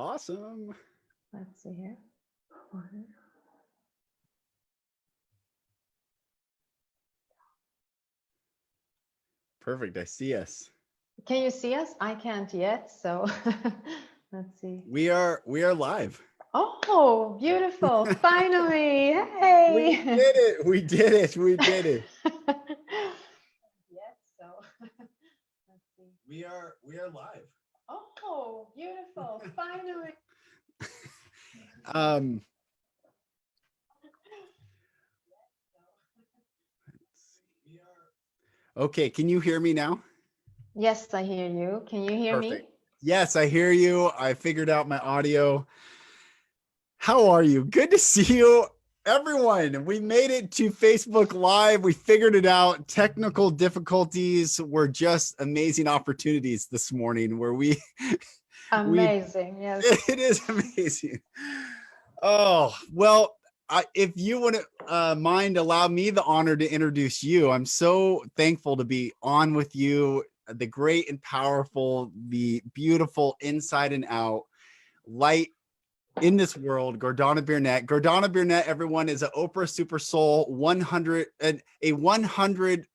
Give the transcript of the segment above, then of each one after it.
Awesome. Let's see here. Perfect. I see us. Can you see us? I can't yet, so let's see. We are live. Oh, beautiful. Finally. We Hey. did it. We did it. We did it. Yes, so let's see. We are live. Oh, beautiful. Finally. Um Okay, can you hear me now? Yes, I hear you. Can you hear Perfect. me? Yes, I hear you. I figured out my audio. How are you? Good to see you, everyone. We made it to Facebook Live. We figured it out. Technical difficulties were just amazing opportunities this morning where we Amazing. Yes. it is amazing. Oh, well, if you wouldn't mind, allow me the honor to introduce you. I'm so thankful to be on with you, the great and powerful, the beautiful inside and out, light in this world, Gordana Biernat. Gordana Biernat, everyone, is an Oprah Super Soul 100, a 100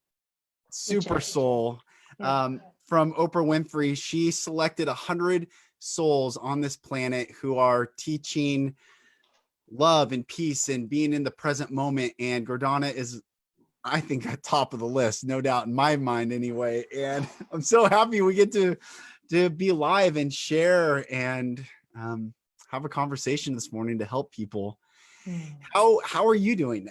Super Soul from Oprah Winfrey. She selected 100 souls on this planet who are teaching love and peace and being in the present moment. And Gordana is, I think, at top of the list, no doubt in my mind anyway. And I'm so happy we get to be live and share and have a conversation this morning to help people. How are you doing?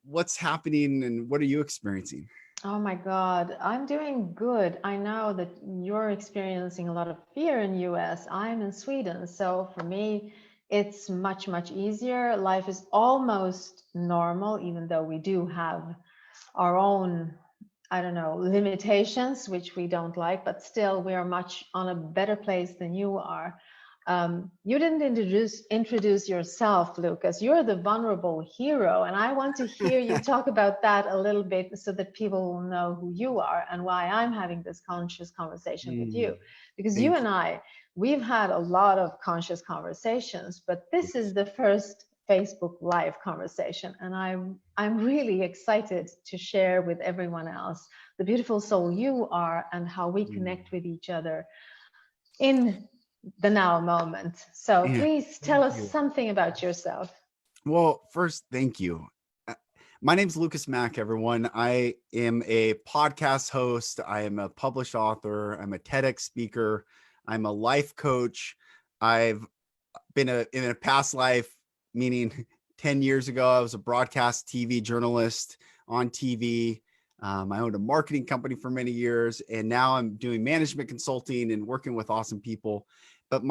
What's happening and what are you experiencing? Oh my God, I'm doing good. I know that you're experiencing a lot of fear in US. I'm in Sweden. So for me, it's much, much easier. Life is almost normal, even though we do have our own, I don't know, limitations, which we don't like, but still we are much on a better place than you are. You didn't introduce yourself, Lucas. You're the vulnerable hero, and I want to hear you talk about that a little bit so that people will know who you are and why I'm having this conscious conversation with you. Because you and I, we've had a lot of conscious conversations, but this is the first Facebook Live conversation, and I'm really excited to share with everyone else the beautiful soul you are and how we connect with each other in the now moment. So please tell us something about yourself. Well, first, thank you. My name's Lucas Mack, everyone. I am a podcast host. I am a published author. I'm a TEDx speaker. I'm a life coach. I've been in a past life, meaning 10 years ago, I was a broadcast TV journalist on TV. I owned a marketing company for many years, and now I'm doing management consulting and working with awesome people. But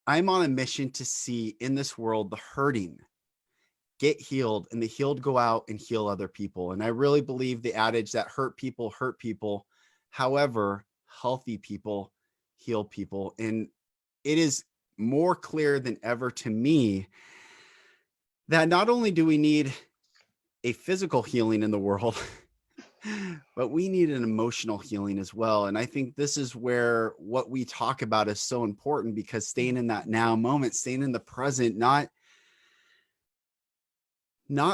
I'm on a mission to see in this world the hurting get healed and the healed go out and heal other people. And I really believe the adage that hurt people hurt people. However, healthy people heal people. And it is more clear than ever to me that not only do we need a physical healing in the world, but we need an emotional healing as well. And I think this is where what we talk about is so important, because staying in that now moment, staying in the present, not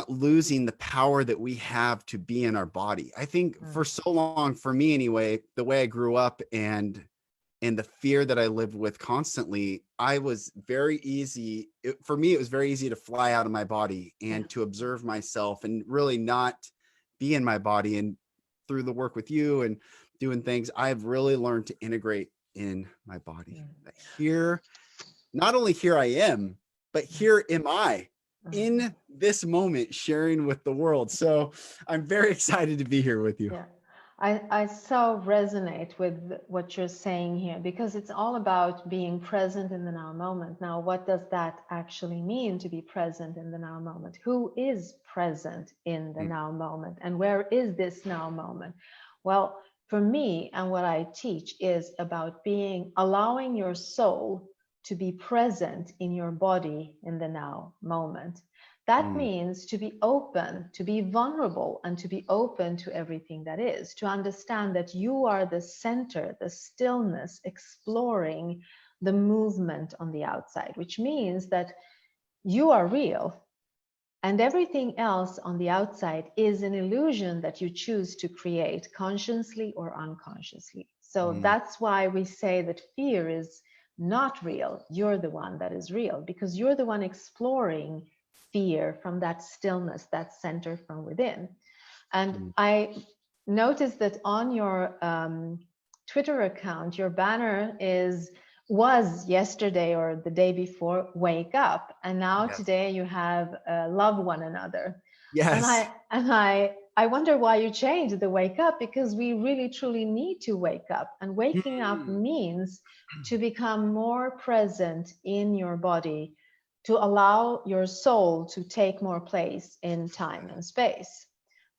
losing the power that we have to be in our body. I think for so long, for me anyway, the way I grew up and the fear that I lived with constantly, I was very easy. For me, it was very easy to fly out of my body and to observe myself and really not be in my body. And through the work with you and doing things, I've really learned to integrate in my body. Here, not only here I am, but here am I in this moment sharing with the world. So I'm very excited to be here with you. Yeah. I so resonate with what you're saying here, because it's all about being present in the now moment. Now, what does that actually mean, to be present in the now moment? Who is present in the now moment? And where is this now moment? Well, for me, and what I teach is about allowing your soul to be present in your body in the now moment. That means to be open, to be vulnerable, and to be open to everything that is, to understand that you are the center, the stillness, exploring the movement on the outside, which means that you are real and everything else on the outside is an illusion that you choose to create consciously or unconsciously. So Mm, that's why we say that fear is not real. You're the one that is real because you're the one exploring fear from that stillness, that center from within. And mm. I noticed that on your Twitter account, your banner was yesterday or the day before, wake up, and now Yes. today you have love one another. And Yes. I wonder why you changed the wake up, because we really truly need to wake up, and waking up Mm. means to become more present in your body, to allow your soul to take more place in time and space.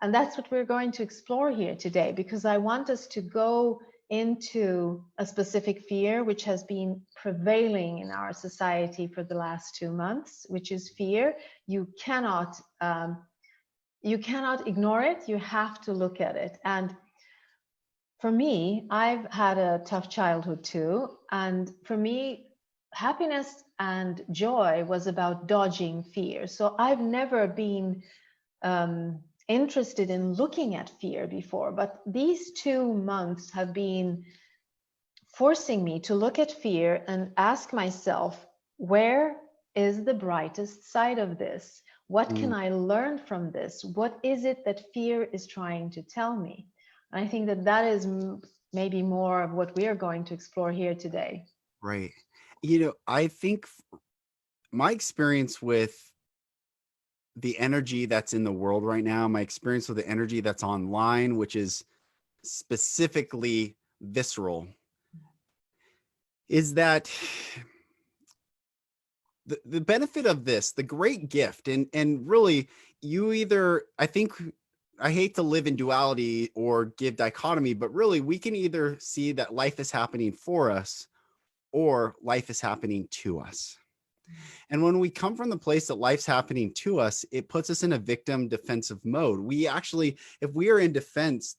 And that's what we're going to explore here today, because I want us to go into a specific fear which has been prevailing in our society for the last 2 months, which is fear. You cannot ignore it. You have to look at it. And for me, I've had a tough childhood too. And for me, happiness and joy was about dodging fear. So I've never been interested in looking at fear before, but these 2 months have been forcing me to look at fear and ask myself, where is the brightest side of this? What can Mm. I learn from this? What is it that fear is trying to tell me? And I think that that is maybe more of what we are going to explore here today. Right. I think my experience with the energy that's in the world right now, my experience with the energy that's online, which is specifically visceral, is that the benefit of this, the great gift, and really, you either, I think, I hate to live in duality or give dichotomy, but really we can either see that life is happening for us or life is happening to us. And when we come from the place that life's happening to us, it puts us in a victim defensive mode. We actually, if we are in defense,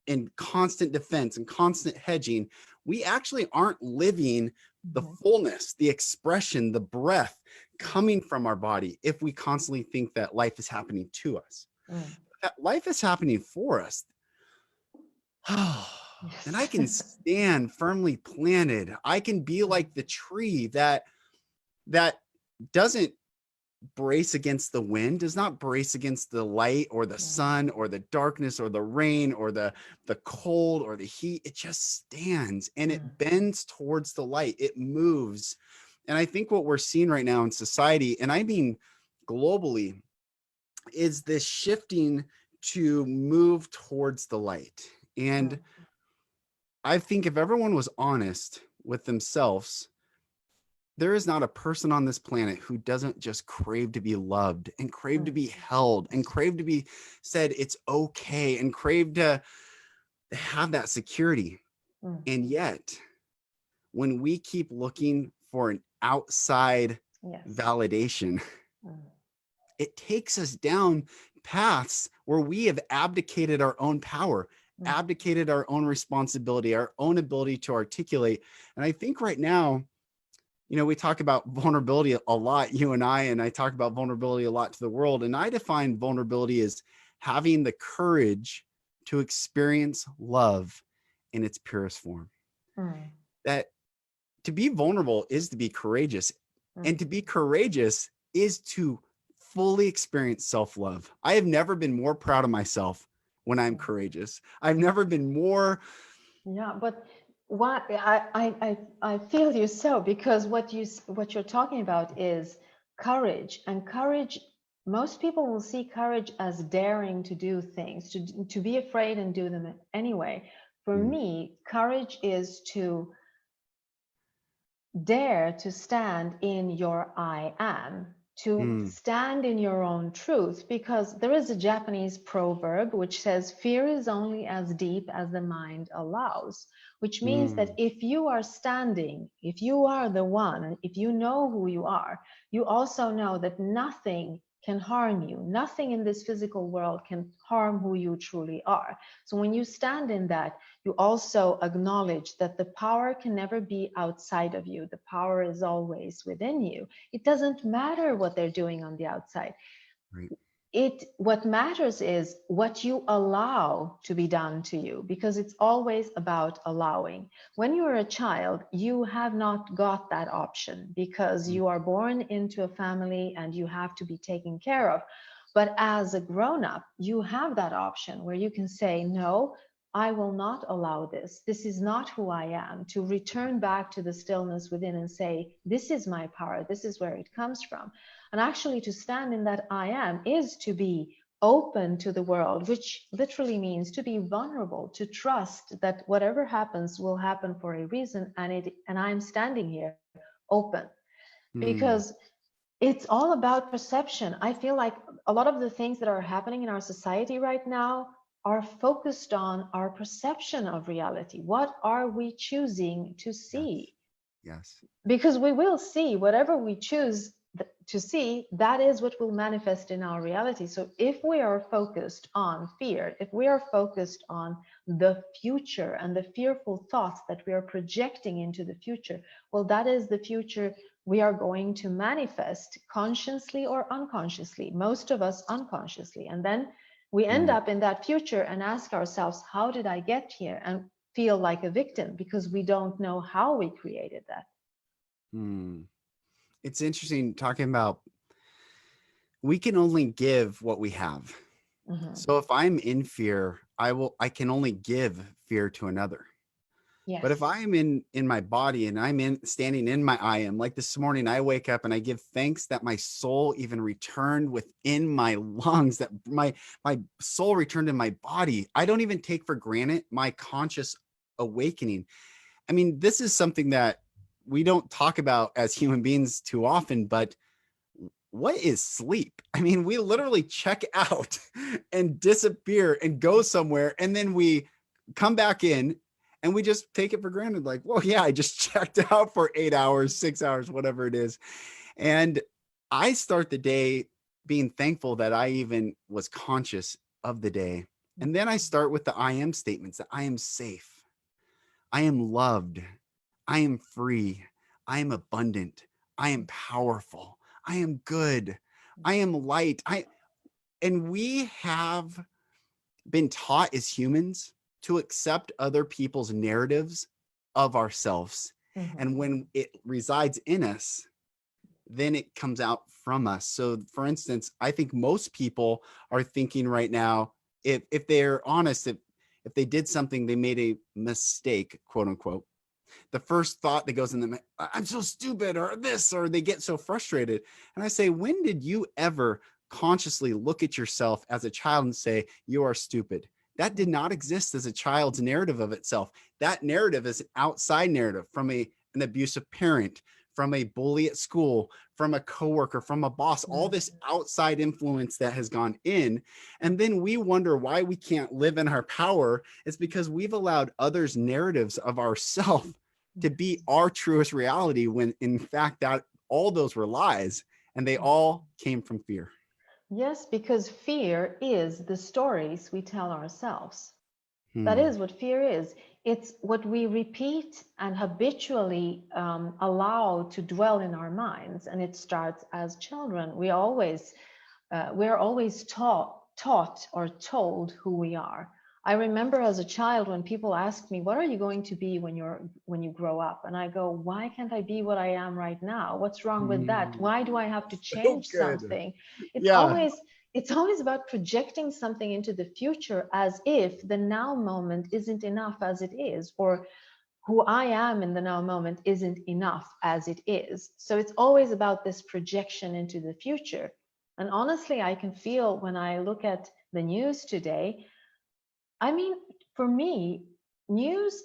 in constant defense and constant hedging, we actually aren't living the Mhm. fullness, the expression, the breath coming from our body if we constantly think that life is happening to us. Mm. That life is happening for us. Then I Yes. can stand firmly planted. I can be like the tree that doesn't brace against the wind, does not brace against the light or the Mm. sun or the darkness or the rain or the cold or the heat. It just stands and Mm. it bends towards the light. It moves. And I think what we're seeing right now in society, and I mean globally, is this shifting to move towards the light. And Mm. I think if everyone was honest with themselves, there is not a person on this planet who doesn't just crave to be loved and crave to Mm. be held and crave to be said it's okay and crave to have that security. Mm. And yet, when we keep looking for an outside Yes. validation, Mm. it takes us down paths where we have abdicated our own power, Mm. abdicated our own responsibility, our own ability to articulate. And I think right now, we talk about vulnerability a lot, you and I talk about vulnerability a lot to the world. And I define vulnerability as having the courage to experience love in its purest form. Mm. That to be vulnerable is to be courageous, Mm. and to be courageous is to fully experience self-love. I have never been more proud of myself when I'm Mm. courageous. I've never been more. Yeah, but what I feel you so, because what you're talking about is courage, and courage. Most people will see courage as daring to do things, to be afraid and do them anyway. For Mm, me, courage is to dare to stand in your I am, to mm, stand in your own truth, because there is a Japanese proverb which says, fear is only as deep as the mind allows, which means that mm, if you are standing, if you are the one, and if you know who you are, you also know that nothing can harm you. Nothing in this physical world can harm who you truly are. So when you stand in that, you also acknowledge that the power can never be outside of you. The power is always within you. It doesn't matter what they're doing on the outside. Right. What matters is what you allow to be done to you, because it's always about allowing. When you're a child, you have not got that option because Mm. you are born into a family and you have to be taken care of. But as a grown-up, you have that option where you can say, no, I will not allow this. This is not who I am. To return back to the stillness within and say, this is my power, this is where it comes from. And actually, to stand in that I am is to be open to the world, which literally means to be vulnerable, to trust that whatever happens will happen for a reason, and I'm standing here open. Mm. Because it's all about perception. I feel like a lot of the things that are happening in our society right now are focused on our perception of reality. What are we choosing to Yes. see? Yes. Because we will see whatever we choose to see, that is what will manifest in our reality. So if we are focused on fear, if we are focused on the future and the fearful thoughts that we are projecting into the future, well, that is the future we are going to manifest consciously or unconsciously, most of us unconsciously. And then we end Mm. up in that future and ask ourselves, how did I get here? And feel like a victim because we don't know how we created that. Mm. It's interesting talking about we can only give what we have. Mhm. So if I'm in fear, I can only give fear to another. But if Yes. I am in my body and I'm in standing in my I am, like this morning, I wake up and I give thanks that my soul even returned within my lungs, that my soul returned in my body. I don't even take for granted my conscious awakening. I mean, this is something that we don't talk about as human beings too often, but what is sleep? I mean, we literally check out and disappear and go somewhere, and then we come back in and we just take it for granted. Like, well, yeah, I just checked out for 8 hours, 6 hours, whatever it is. And I start the day being thankful that I even was conscious of the day. And then I start with the I am statements that I am safe, I am loved, I am free, I am abundant, I am powerful, I am good, I am light. And we have been taught as humans to accept other people's narratives of ourselves. Mhm. And when it resides in us, then it comes out from us. So for instance, I think most people are thinking right now, if they're honest, if they did something, they made a mistake, quote unquote, the first thought that goes in them, I'm so stupid, or this, or they get so frustrated. And I say, when did you ever consciously look at yourself as a child and say, you are stupid? That did not exist as a child's narrative of itself. That narrative is an outside narrative from an abusive parent, from a bully at school, from a coworker, from a boss, all this outside influence that has gone in. And then we wonder why we can't live in our power. It's because we've allowed others' narratives of ourselves to be our truest reality, when in fact that all those were lies, and they all came from fear. Yes, because fear is the stories we tell ourselves. That Hmm. is what fear is. It's what we repeat and habitually allow to dwell in our minds. And it starts as children. We're always taught or told who we are. I remember as a child when people asked me, "What are you going to be when you grow up?" And I go, "Why can't I be what I am right now? What's wrong with that? Hmm. Why do I have to So change good. something?" It's Yeah. always it's always about projecting something into the future as if the now moment isn't enough as it is, or who I am in the now moment isn't enough as it is. So it's always about this projection into the future. And honestly, I can feel when I look at the news today, I mean, for me, news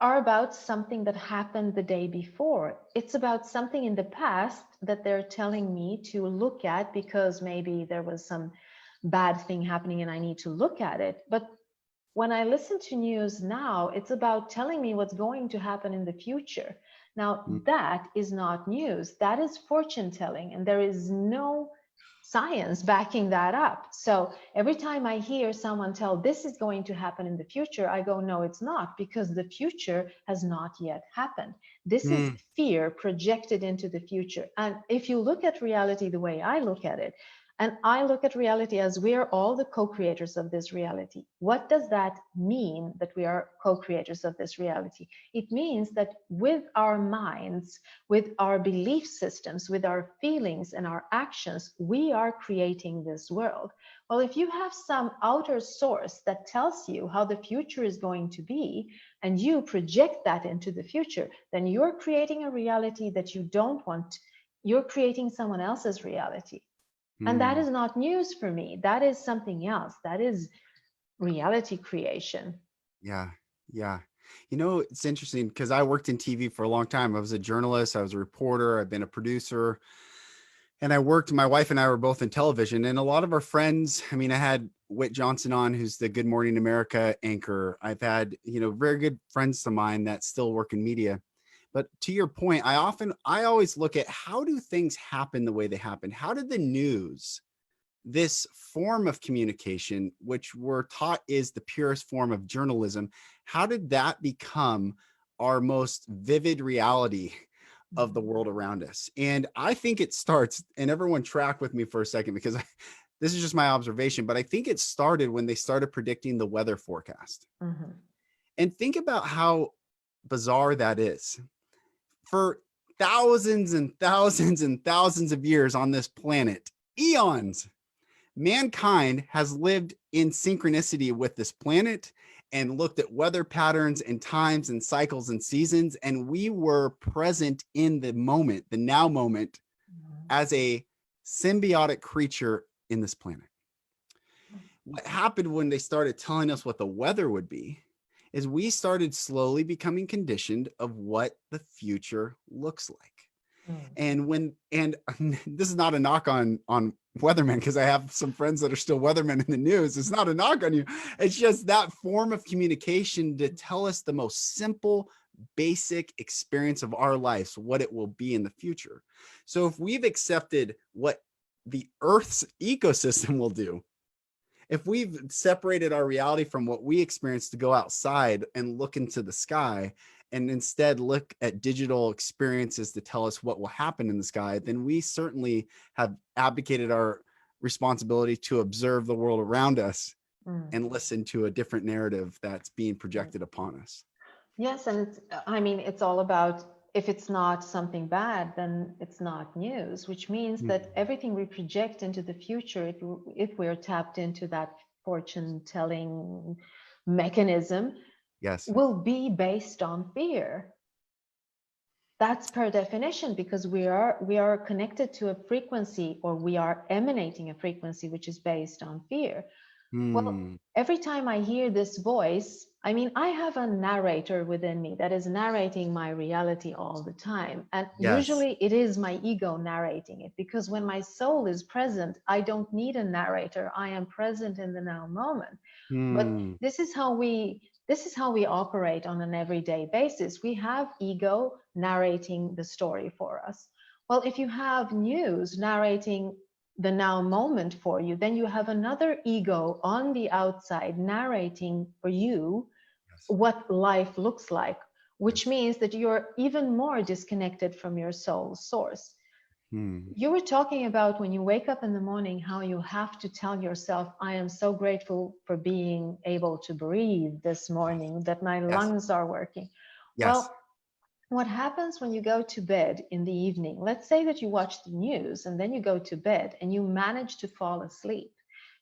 are about something that happened the day before. It's about something in the past that they're telling me to look at because maybe there was some bad thing happening and I need to look at it. But when I listen to news now, it's about telling me what's going to happen in the future. Now, Hmm. that is not news, that is fortune telling, and there is no science backing that up. So every time I hear someone tell this is going to happen in the future, I go, no, it's not, because the future has not yet happened. This is Mm, fear projected into the future. And if you look at reality the way I look at it, and I look at reality as we are all the co-creators of this reality. What does that mean, that we are co-creators of this reality? It means that with our minds, with our belief systems, with our feelings and our actions, we are creating this world. Well, if you have some outer source that tells you how the future is going to be, and you project that into the future, then you're creating a reality that you don't want. You're creating someone else's reality. And that mm. is not news for me. That is something else. That is reality creation. Yeah. Yeah. It's interesting because I worked in TV for a long time. I was a journalist, I was a reporter, I've been a producer, and my wife and I were both in television. And a lot of our friends, I mean, I had Whit Johnson on, who's the Good Morning America anchor. I've had, very good friends of mine that still work in media. But to your point, I always look at, how do things happen the way they happen? How did the news, this form of communication, which we're taught is the purest form of journalism, how did that become our most vivid reality of the world around us? And I think it starts, and everyone track with me for a second, because this is just my observation, but I think it started when they started predicting the weather forecast. Mhm. And think about how bizarre that is. For thousands and thousands and thousands of years on this planet, eons, mankind has lived in synchronicity with this planet and looked at weather patterns and times and cycles and seasons. And we were present in the moment, the now moment, as a symbiotic creature in this planet. What happened when they started telling us what the weather would be is we started slowly becoming conditioned of what the future looks like. Mm. And this is not a knock on weathermen, because I have some friends that are still weathermen in the news. It's not a knock on you. It's just that form of communication to tell us the most simple, basic experience of our lives, what it will be in the future. So if we've accepted what the Earth's ecosystem will do, if we've separated our reality from what we experience to go outside and look into the sky, and instead look at digital experiences to tell us what will happen in the sky, then we certainly have abdicated our responsibility to observe the world around us Mm. and listen to a different narrative that's being Mm. projected upon us. Yes, and I mean, it's all about, if it's not something bad, then it's not news, which means Mm. that everything we project into the future, if we're tapped into that fortune telling mechanism, Yes. will be based on fear. That's per definition, because we are connected to a frequency, or we are emanating a frequency which is based on fear. Well, Mm. every time I hear this voice, I mean, I have a narrator within me that is narrating my reality all the time. And Yes. usually it is my ego narrating it, because when my soul is present, I don't need a narrator. I am present in the now moment. But Mm. this is how we operate on an everyday basis. We have ego narrating the story for us. Well, if you have news narrating the now moment for you, then you have another ego on the outside narrating for you Yes. what life looks like, which Yes. means that you're even more disconnected from your soul source. Mm. You were talking about when you wake up in the morning, how you have to tell yourself, I am so grateful for being able to breathe this morning, that my Yes. lungs are working. Yes. Well, what happens when you go to bed in the evening? Let's say that you watch the news and then you go to bed and you manage to fall asleep.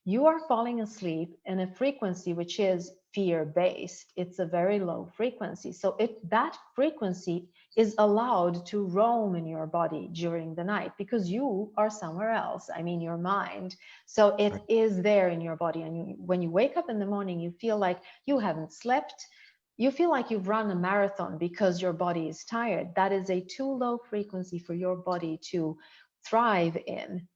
You are falling asleep in a frequency which is fear based. It's a very low frequency. So if that frequency is allowed to roam in your body during the night, because you are somewhere else, I mean your mind. So it Right. is there in your body. And when you wake up in the morning, you feel like you haven't slept. You feel like you've run a marathon because your body is tired. That is a too low frequency for your body to thrive in.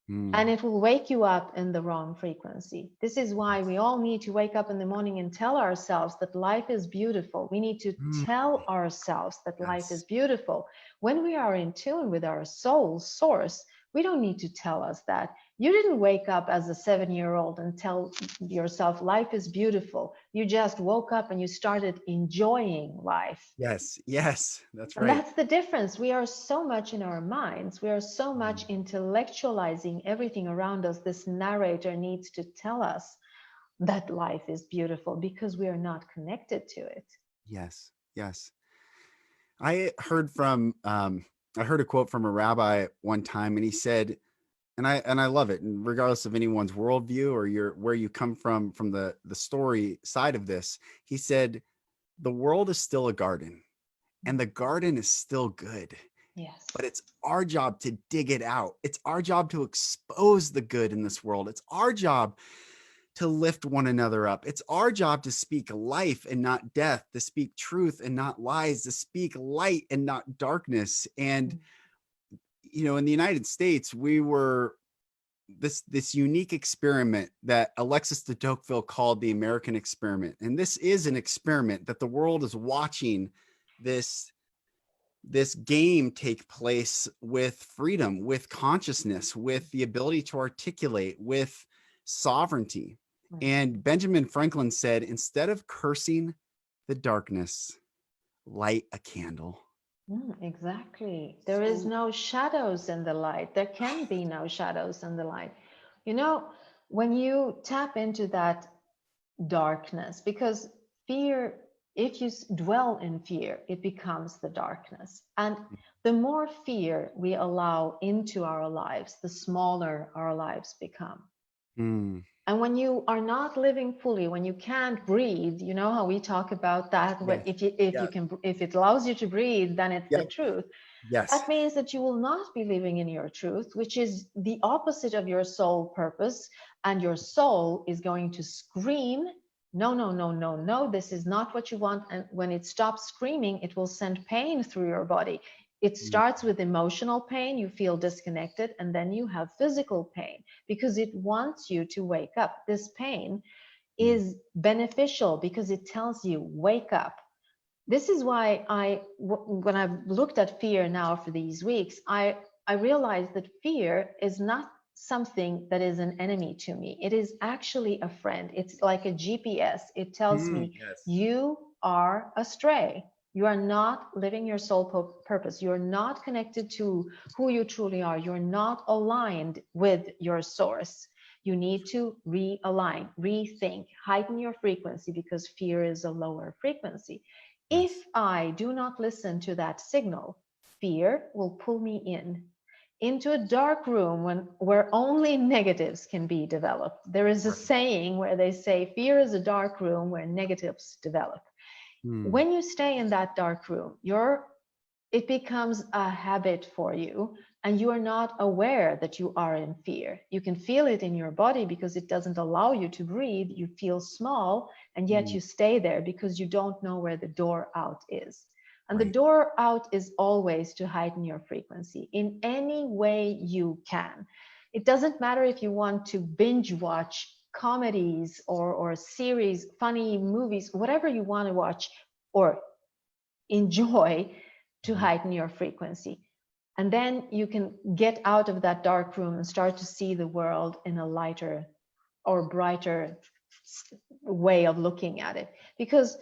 And Mm. it will wake you up in the wrong frequency. This is why we all need to wake up in the morning and tell ourselves that life is beautiful. We need to Mm. tell ourselves that life is Yes. beautiful. When we are in tune with our soul source, we don't need to tell us that. You didn't wake up as a 7-year-old and tell yourself life is beautiful. You just woke up and you started enjoying life. Yes. Yes. That's And right. that's the difference. We are so much in our minds. We are so Mm. much intellectualizing everything around us. This narrator needs to tell us that life is beautiful because we are not connected to it. Yes. Yes. I heard from I heard a quote from a rabbi one time, and he said, and I love it, and regardless of anyone's worldview or your where you come from the story side of this, he said, the world is still a garden, and the garden is still good, but Yes. it's our job to dig it out. It's our job to expose the good in this world. It's our job to lift one another up. It's our job to speak life and not death, to speak truth and not lies, to speak light and not darkness. And in the United States, we were this unique experiment that Alexis de Tocqueville called the American experiment. And this is an experiment that the world is watching this this game take place with freedom, with consciousness, with the ability to articulate, with sovereignty. And Benjamin Franklin said, instead of cursing the darkness, light a candle. Exactly. There is So, no shadows in the light. There can be no shadows in the light. You know, when you tap into that darkness, because fear, if you dwell in fear, it becomes the darkness. And the more fear we allow into our lives, the smaller our lives become. mm, And when you are not living fully, when you can't breathe, you know how we talk about that. What yes, if you yeah, can, if it allows you to breathe, then it's the yep, truth. yes, That means that you will not be living in your truth, which is the opposite of your soul purpose. And your soul is going to scream, no, no, no, no, no, this is not what you want. And when it stops screaming, it will send pain through your body. It mm, starts with emotional pain, you feel disconnected, and then you have physical pain because it wants you to wake up. This pain mm, is beneficial because it tells you, wake up. This is why when I've looked at fear now for these weeks, I realized that fear is not something that is an enemy to me. It is actually a friend. It's like a GPS. It tells me yes, you are astray. You are not living your soul purpose. You're not connected to who you truly are. You're not aligned with your source. You need to realign, rethink, heighten your frequency because fear is a lower frequency. If yes, I do not listen to that signal, fear will pull me into a dark room where only negatives can be developed. There is a right, saying where they say fear is a dark room where negatives develop. mm, When you stay in that dark room, it becomes a habit for you and you are not aware that you are in fear. You can feel it in your body because it doesn't allow you to breathe. You feel small and yet mm, you stay there because you don't know where the door out is. And the right, door out is always to heighten your frequency in any way you can. It doesn't matter if you want to binge watch comedies or series, funny movies, whatever you want to watch or enjoy to mhm, heighten your frequency. And then you can get out of that dark room and start to see the world in a lighter or brighter way of looking at it. Because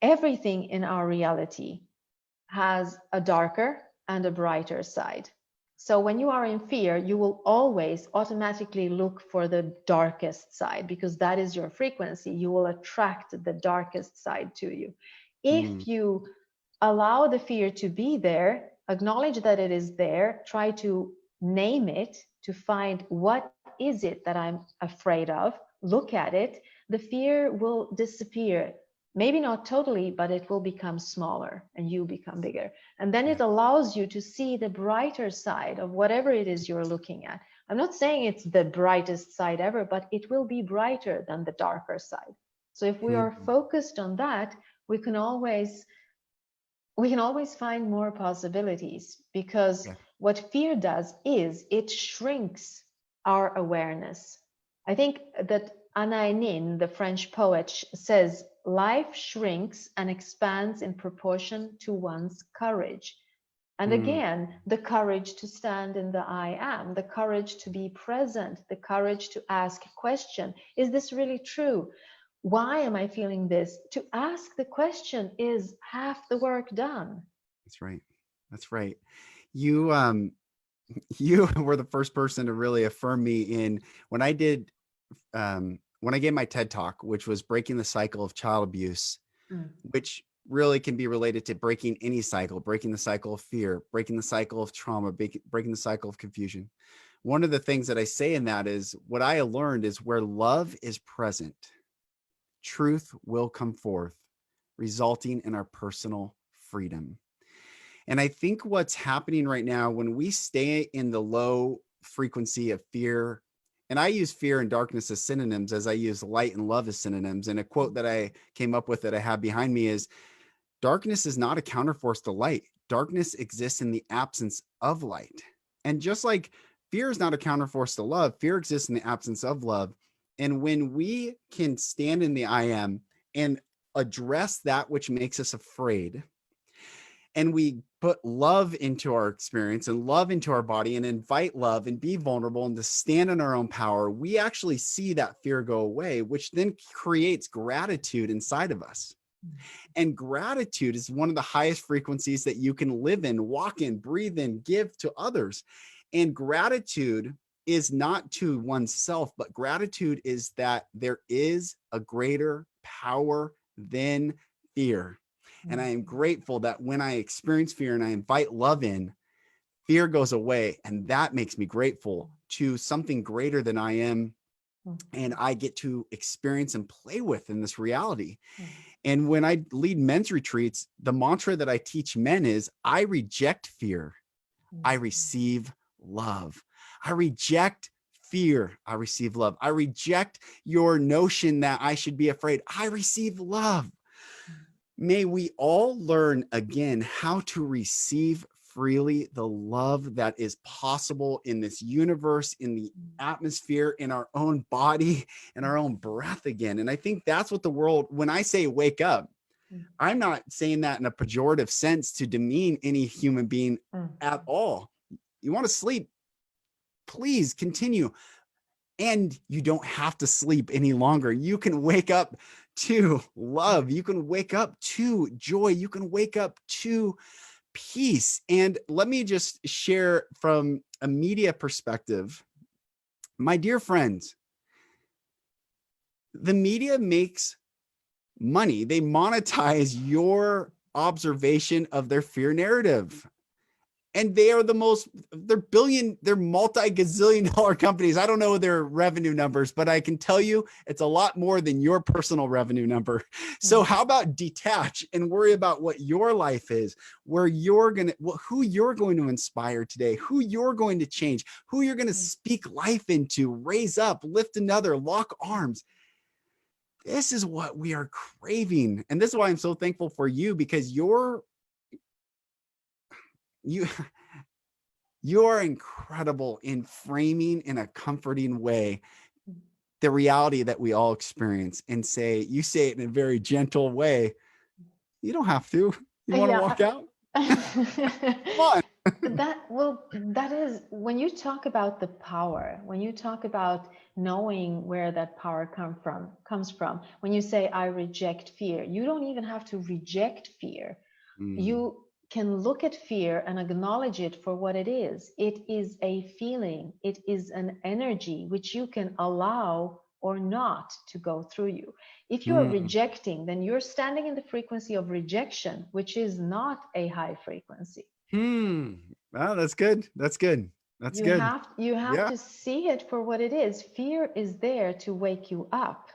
everything in our reality has a darker and a brighter side. So when you are in fear, you will always automatically look for the darkest side because that is your frequency. You will attract the darkest side to you. mm, If you allow the fear to be there, acknowledge that it is there, try to name it, to find what is it that I'm afraid of, look at it, the fear will disappear. Maybe not totally, but it will become smaller and you become bigger. And then yeah, it allows you to see the brighter side of whatever it is you're looking at. I'm not saying it's the brightest side ever, but it will be brighter than the darker side. So if we are mm, focused on that, we can always we can always find more possibilities because yeah, what fear does is it shrinks our awareness. I think that Anna Nin, the French poet, says life shrinks and expands in proportion to one's courage. And Mm, again, the courage to stand in the I am, the courage to be present, the courage to ask a question. Is this really true? Why am I feeling this? To ask the question is half the work done. that's right. That's right. You you were the first person to really affirm me in when I did when I gave my TED talk, which was breaking the cycle of child abuse, Mm. which really can be related to breaking any cycle, breaking the cycle of fear, breaking the cycle of trauma, breaking the cycle of confusion. One of the things that I say in that is what I learned is where love is present, truth will come forth, resulting in our personal freedom. And I think what's happening right now when we stay in the low frequency of fear, and I use fear and darkness as synonyms as I use light and love as synonyms. And a quote that I came up with that I have behind me is darkness is not a counterforce to light. Darkness exists in the absence of light. And just like fear is not a counterforce to love, fear exists in the absence of love. And when we can stand in the I am and address that which makes us afraid, and we put love into our experience and love into our body and invite love and be vulnerable and to stand in our own power, we actually see that fear go away, which then creates gratitude inside of us. And gratitude is one of the highest frequencies that you can live in, walk in, breathe in, give to others. And gratitude is not to oneself, but gratitude is that there is a greater power than fear. And I am grateful that when I experience fear and I invite love in, fear goes away. And that makes me grateful to something greater than I am. And I get to experience and play with in this reality. And when I lead men's retreats, the mantra that I teach men is I reject fear. I receive love. I reject fear. I receive love. I reject your notion that I should be afraid. I receive love. May we all learn again how to receive freely the love that is possible in this universe, in the atmosphere, in our own body, in our own breath again. And I think that's what the world, when I say wake up, I'm not saying that in a pejorative sense to demean any human being at all. You want to sleep, please continue. And you don't have to sleep any longer. You can wake up to love. You can wake up to joy. You can wake up to peace. And let me just share from a media perspective, my dear friends, the media makes money. They monetize your observation of their fear narrative. And they are they're multi-gazillion dollar companies. I don't know their revenue numbers, but I can tell you it's a lot more than your personal revenue number. So how about detach and worry about what your life is, who you're going to inspire today, who you're going to change, who you're going to speak life into, raise up, lift another, lock arms. This is what we are craving. And this is why I'm so thankful for you, because you are incredible in framing in a comforting way the reality that we all experience, and you say it in a very gentle way. You don't have to. You want to walk out? Come on. That is when you talk about the power, when you talk about knowing where that power comes from, when you say I reject fear, you don't even have to reject fear. You can look at fear and acknowledge it for what it is. It is a feeling, it is an energy which you can allow or not to go through you. If you're rejecting, then you're standing in the frequency of rejection, which is not a high frequency. Well, that's good. That's good. That's good. You have Yeah. to see it for what it is. Fear is there to wake you up.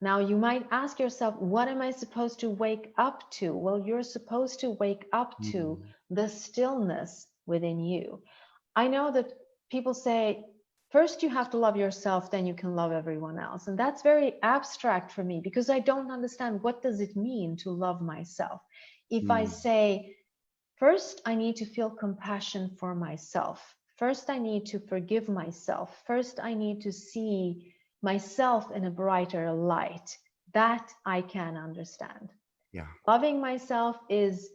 Now you might ask yourself, what am I supposed to wake up to? Well, you're supposed to wake up to the stillness within you. I know that people say, first you have to love yourself, then you can love everyone else. And that's very abstract for me because I don't understand, what does it mean to love myself? If I say, first, I need to feel compassion for myself. First, I need to forgive myself. First, I need to see myself in a brighter light. That I can understand. Yeah. Loving myself is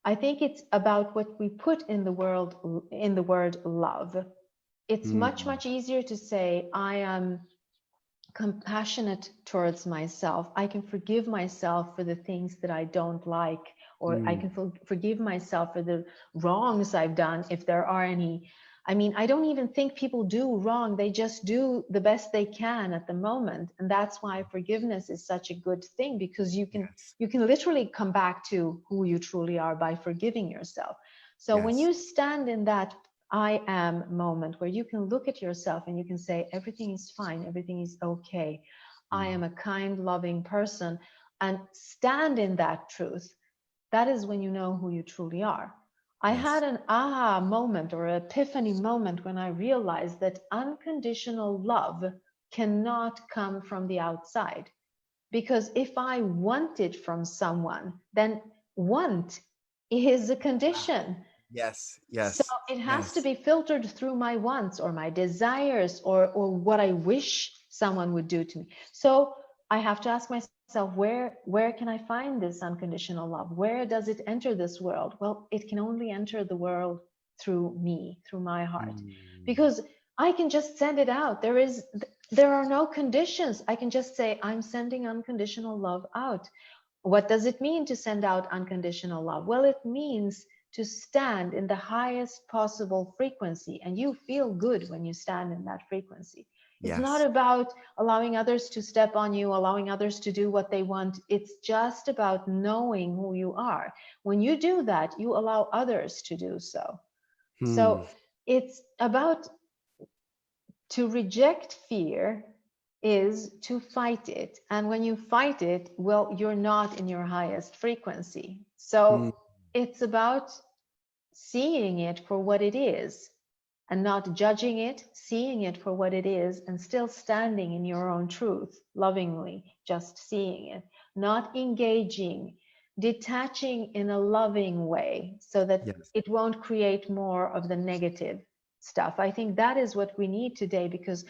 I think it's about what we put in the world, in the word love. It's much, Mm, much easier to say, I am compassionate towards myself. I can forgive myself for the things that I don't like, or I mm, can forgive myself for the wrongs I've done, if there are any. I mean, I don't even think people do wrong. They just do the best they can at the moment. And that's why forgiveness is such a good thing, because yes. you can literally come back to who you truly are by forgiving yourself. So when Yes. you stand in that I am moment where you can look at yourself and you can say, everything is fine, everything is okay. I Mm, am a kind, loving person, and stand in that truth. That is when you know who you truly are. I had yes. an aha moment or epiphany moment when I realized that unconditional love cannot come from the outside. Because if I want it from someone, then want is a Wow. condition. Yes. So Yes. it has to Yes. be filtered through my wants or my desires, or what I wish someone would do to me. So I have to ask myself, where can I find this unconditional love? Where does it enter this world? Well, it can only enter the world through me, through my heart. Mm, Because I can just send it out. There are no conditions. I can just say, I'm sending unconditional love out. What does it mean to send out unconditional love? Well, it means to stand in the highest possible frequency, and you feel good when you stand in that frequency. It's not yes. about allowing others to step on you, allowing others to do what they want. It's just about knowing who you are. When you do that, you allow others to do so. Hmm. So it's about, to reject fear is to fight it. And when you fight it, well, you're not in your highest frequency. Hmm. So it's about seeing it for what it is and not judging it, seeing it for what it is, and still standing in your own truth, lovingly, just seeing it, not engaging, detaching in a loving way so that Yes. it won't create more of the negative stuff. I think that is what we need today, because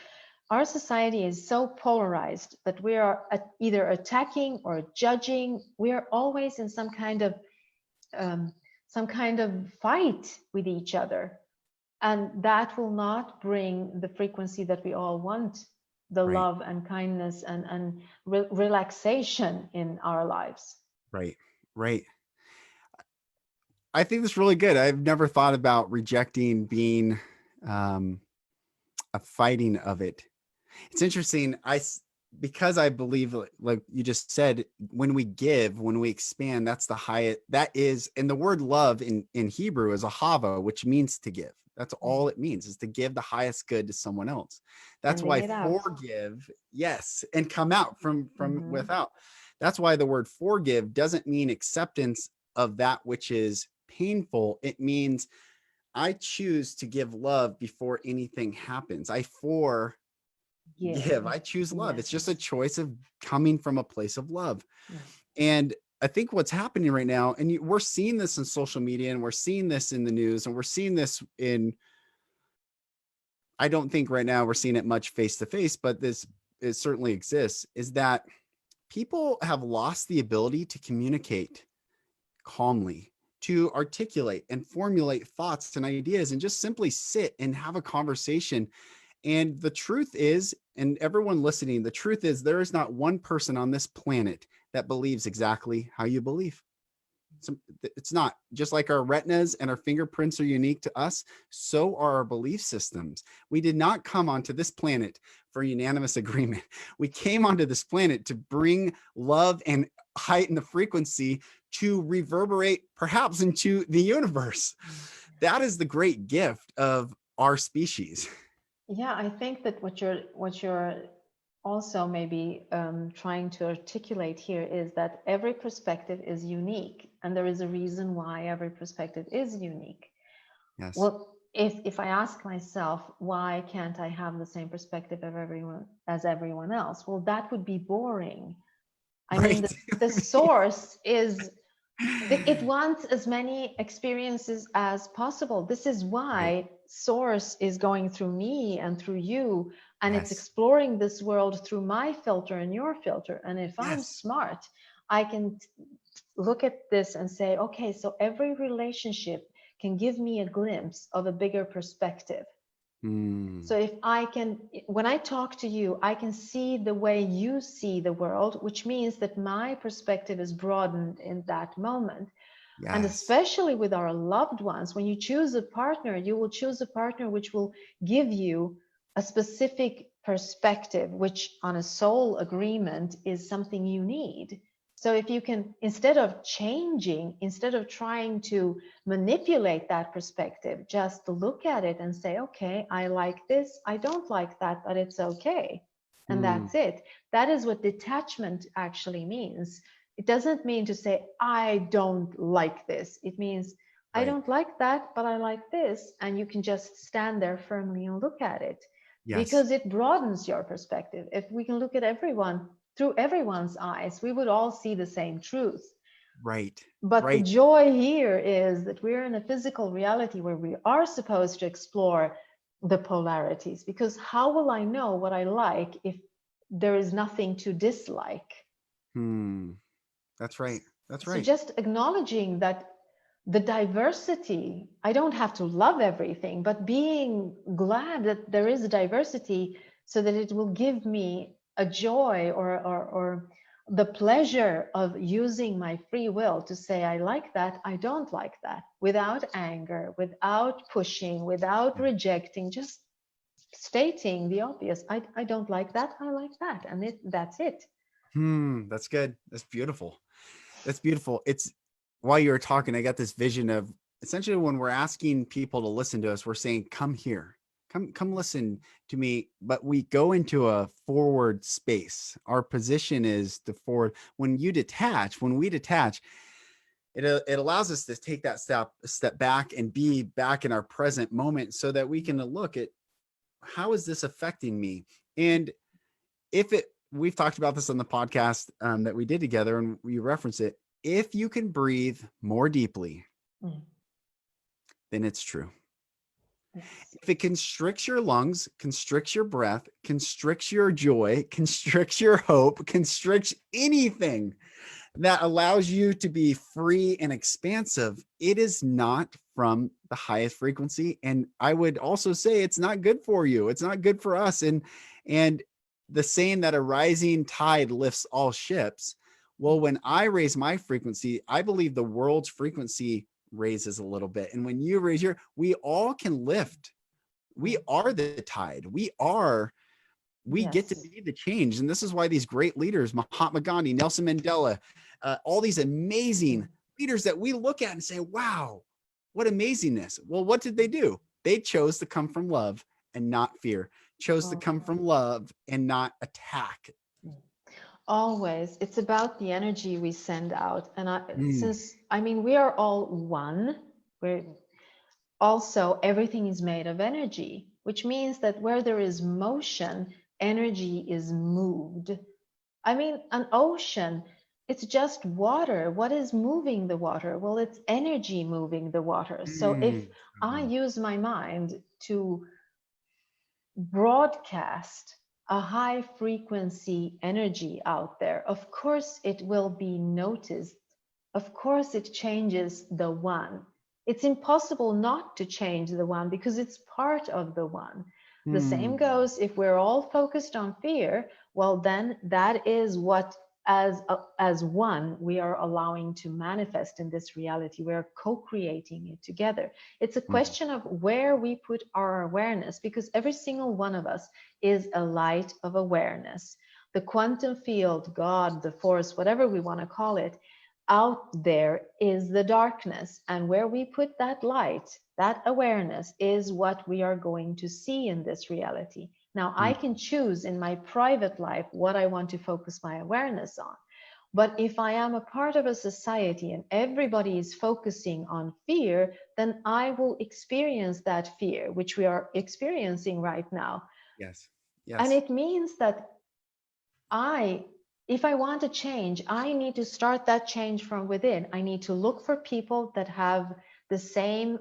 our society is so polarized that we are either attacking or judging. We are always in um, some kind of fight with each other, and that will not bring the frequency that we all want, the Right. love and kindness and relaxation in our lives. Right. Right. I think that's really good. I've never thought about rejecting being um, a fighting of it. It's interesting. Because I believe, like you just said, when we give, when we expand, that's the highest. That is, and the word love in Hebrew is ahava, which means to give. That's all Mm. it means, is to give the highest good to someone else. That's Sending why it out. forgive, yes, and come out from Hmm. without. That's why the word forgive doesn't mean acceptance of that which is painful. It means I choose to give love before anything happens. I Give. give. I choose love. It's just a Yes. choice of coming from a place of love. Yeah. And I think what's happening right now, and we're seeing this in social media, and we're seeing this in the news, and we're seeing this in, I don't think right now we're seeing it much face to face, but this, it certainly exists, is that people have lost the ability to communicate calmly, to articulate and formulate thoughts and ideas, and just simply sit and have a conversation. And the truth is, and everyone listening, the truth is, there is not one person on this planet that believes exactly how you believe. It's not. Just like our retinas and our fingerprints are unique to us, so are our belief systems. We did not come onto this planet for unanimous agreement. We came onto this planet to bring love and heighten the frequency to reverberate perhaps into the universe. That is the great gift of our species. Yeah, I think that what you're also maybe trying to articulate here is that every perspective is unique, and there is a reason why every perspective is unique. Yes. Well, if I ask myself, why can't I have the same perspective of everyone as everyone else? Well, that would be boring. I mean, Right. the source is, it wants as many experiences as possible. This is Right. why source is going through me and through you, and it's Yes. exploring this world through my filter and your filter. And if I'm Yes. smart, I can look at this and say, okay, so every relationship can give me a glimpse of a bigger perspective. Hmm. So if I can, when I talk to you, I can see the way you see the world, which means that my perspective is broadened in that moment. And Yes. especially with our loved ones, when you choose a partner, you will choose a partner which will give you a specific perspective, which on a soul agreement is something you need. So if you can, instead of changing, instead of trying to manipulate that perspective, just look at it and say, okay, I like this, I don't like that, but it's okay. And Hmm. that's it. That is what detachment actually means. It doesn't mean to say, I don't like this. It means, I Right. don't like that, but I like this. And you can just stand there firmly and look at it Yes. because it broadens your perspective. If we can look at everyone through everyone's eyes, we would all see the same truth. Right. But the Right. joy here is that we're in a physical reality where we are supposed to explore the polarities, because how will I know what I like if there is nothing to dislike? Hmm. That's right. That's So right. just acknowledging that the diversity, I don't have to love everything, but being glad that there is a diversity so that it will give me a joy or the pleasure of using my free will to say, I like that, I don't like that, without anger, without pushing, without rejecting, just stating the obvious. I don't like that, I like that. And that's it. That's good. That's beautiful. That's beautiful. It's while you were talking, I got this vision of essentially when we're asking people to listen to us, we're saying, come here, come listen to me. But we go into a forward space. Our position is the forward. When we detach, it allows us to take that step back and be back in our present moment so that we can look at how is this affecting me? And if it we've talked about this on the podcast that we did together and we reference it, if you can breathe more deeply, Mm, then it's true. yes. If it constricts your lungs, constricts your breath, constricts your joy, constricts your hope, constricts anything that allows you to be free and expansive, it is not from the highest frequency. And I would also say it's not good for you. It's not good for us. And the saying that a rising tide lifts all ships. Well, when I raise my frequency, I believe the world's frequency raises a little bit. And when you raise your, we all can lift. We Mm, are the tide. We get to yes. be the change. And this is why these great leaders, Mahatma Gandhi, Nelson Mandela, all these amazing Mm, leaders that we look at and say, wow, what amazingness. Well, what did they do? They chose to come from love and not fear, chose to come okay. from love and not attack. Mm. Always, it's about the energy we send out. And Mm, since, I mean, we are all one, we're also, everything is made of energy, which means that where there is motion, energy is moved. I mean, an ocean, it's just water. What is moving the water? Well, it's energy moving the water. So if so I good. use my mind to broadcast a high frequency energy out there, of course it will be noticed. Of course it changes the one. It's impossible not to change the one because it's part of the one. The same Mm, goes if we're all focused on fear, well, then that is what as one we are allowing to manifest in this reality. We're co-creating it together. It's a mm, question of where we put our awareness, because every single one of us is a light of awareness. The quantum field, God, the force, whatever we want to call it, out there is the darkness. And where we put that light, that awareness, is what we are going to see in this reality. Now, I mm, can choose in my private life what I want to focus my awareness on. But if I am a part of a society and everybody is focusing on fear, then I will experience that fear, which we are experiencing right now. yes. And Yes. it means that I, if I want to change, I need to start that change from within. I need to look for people that have the same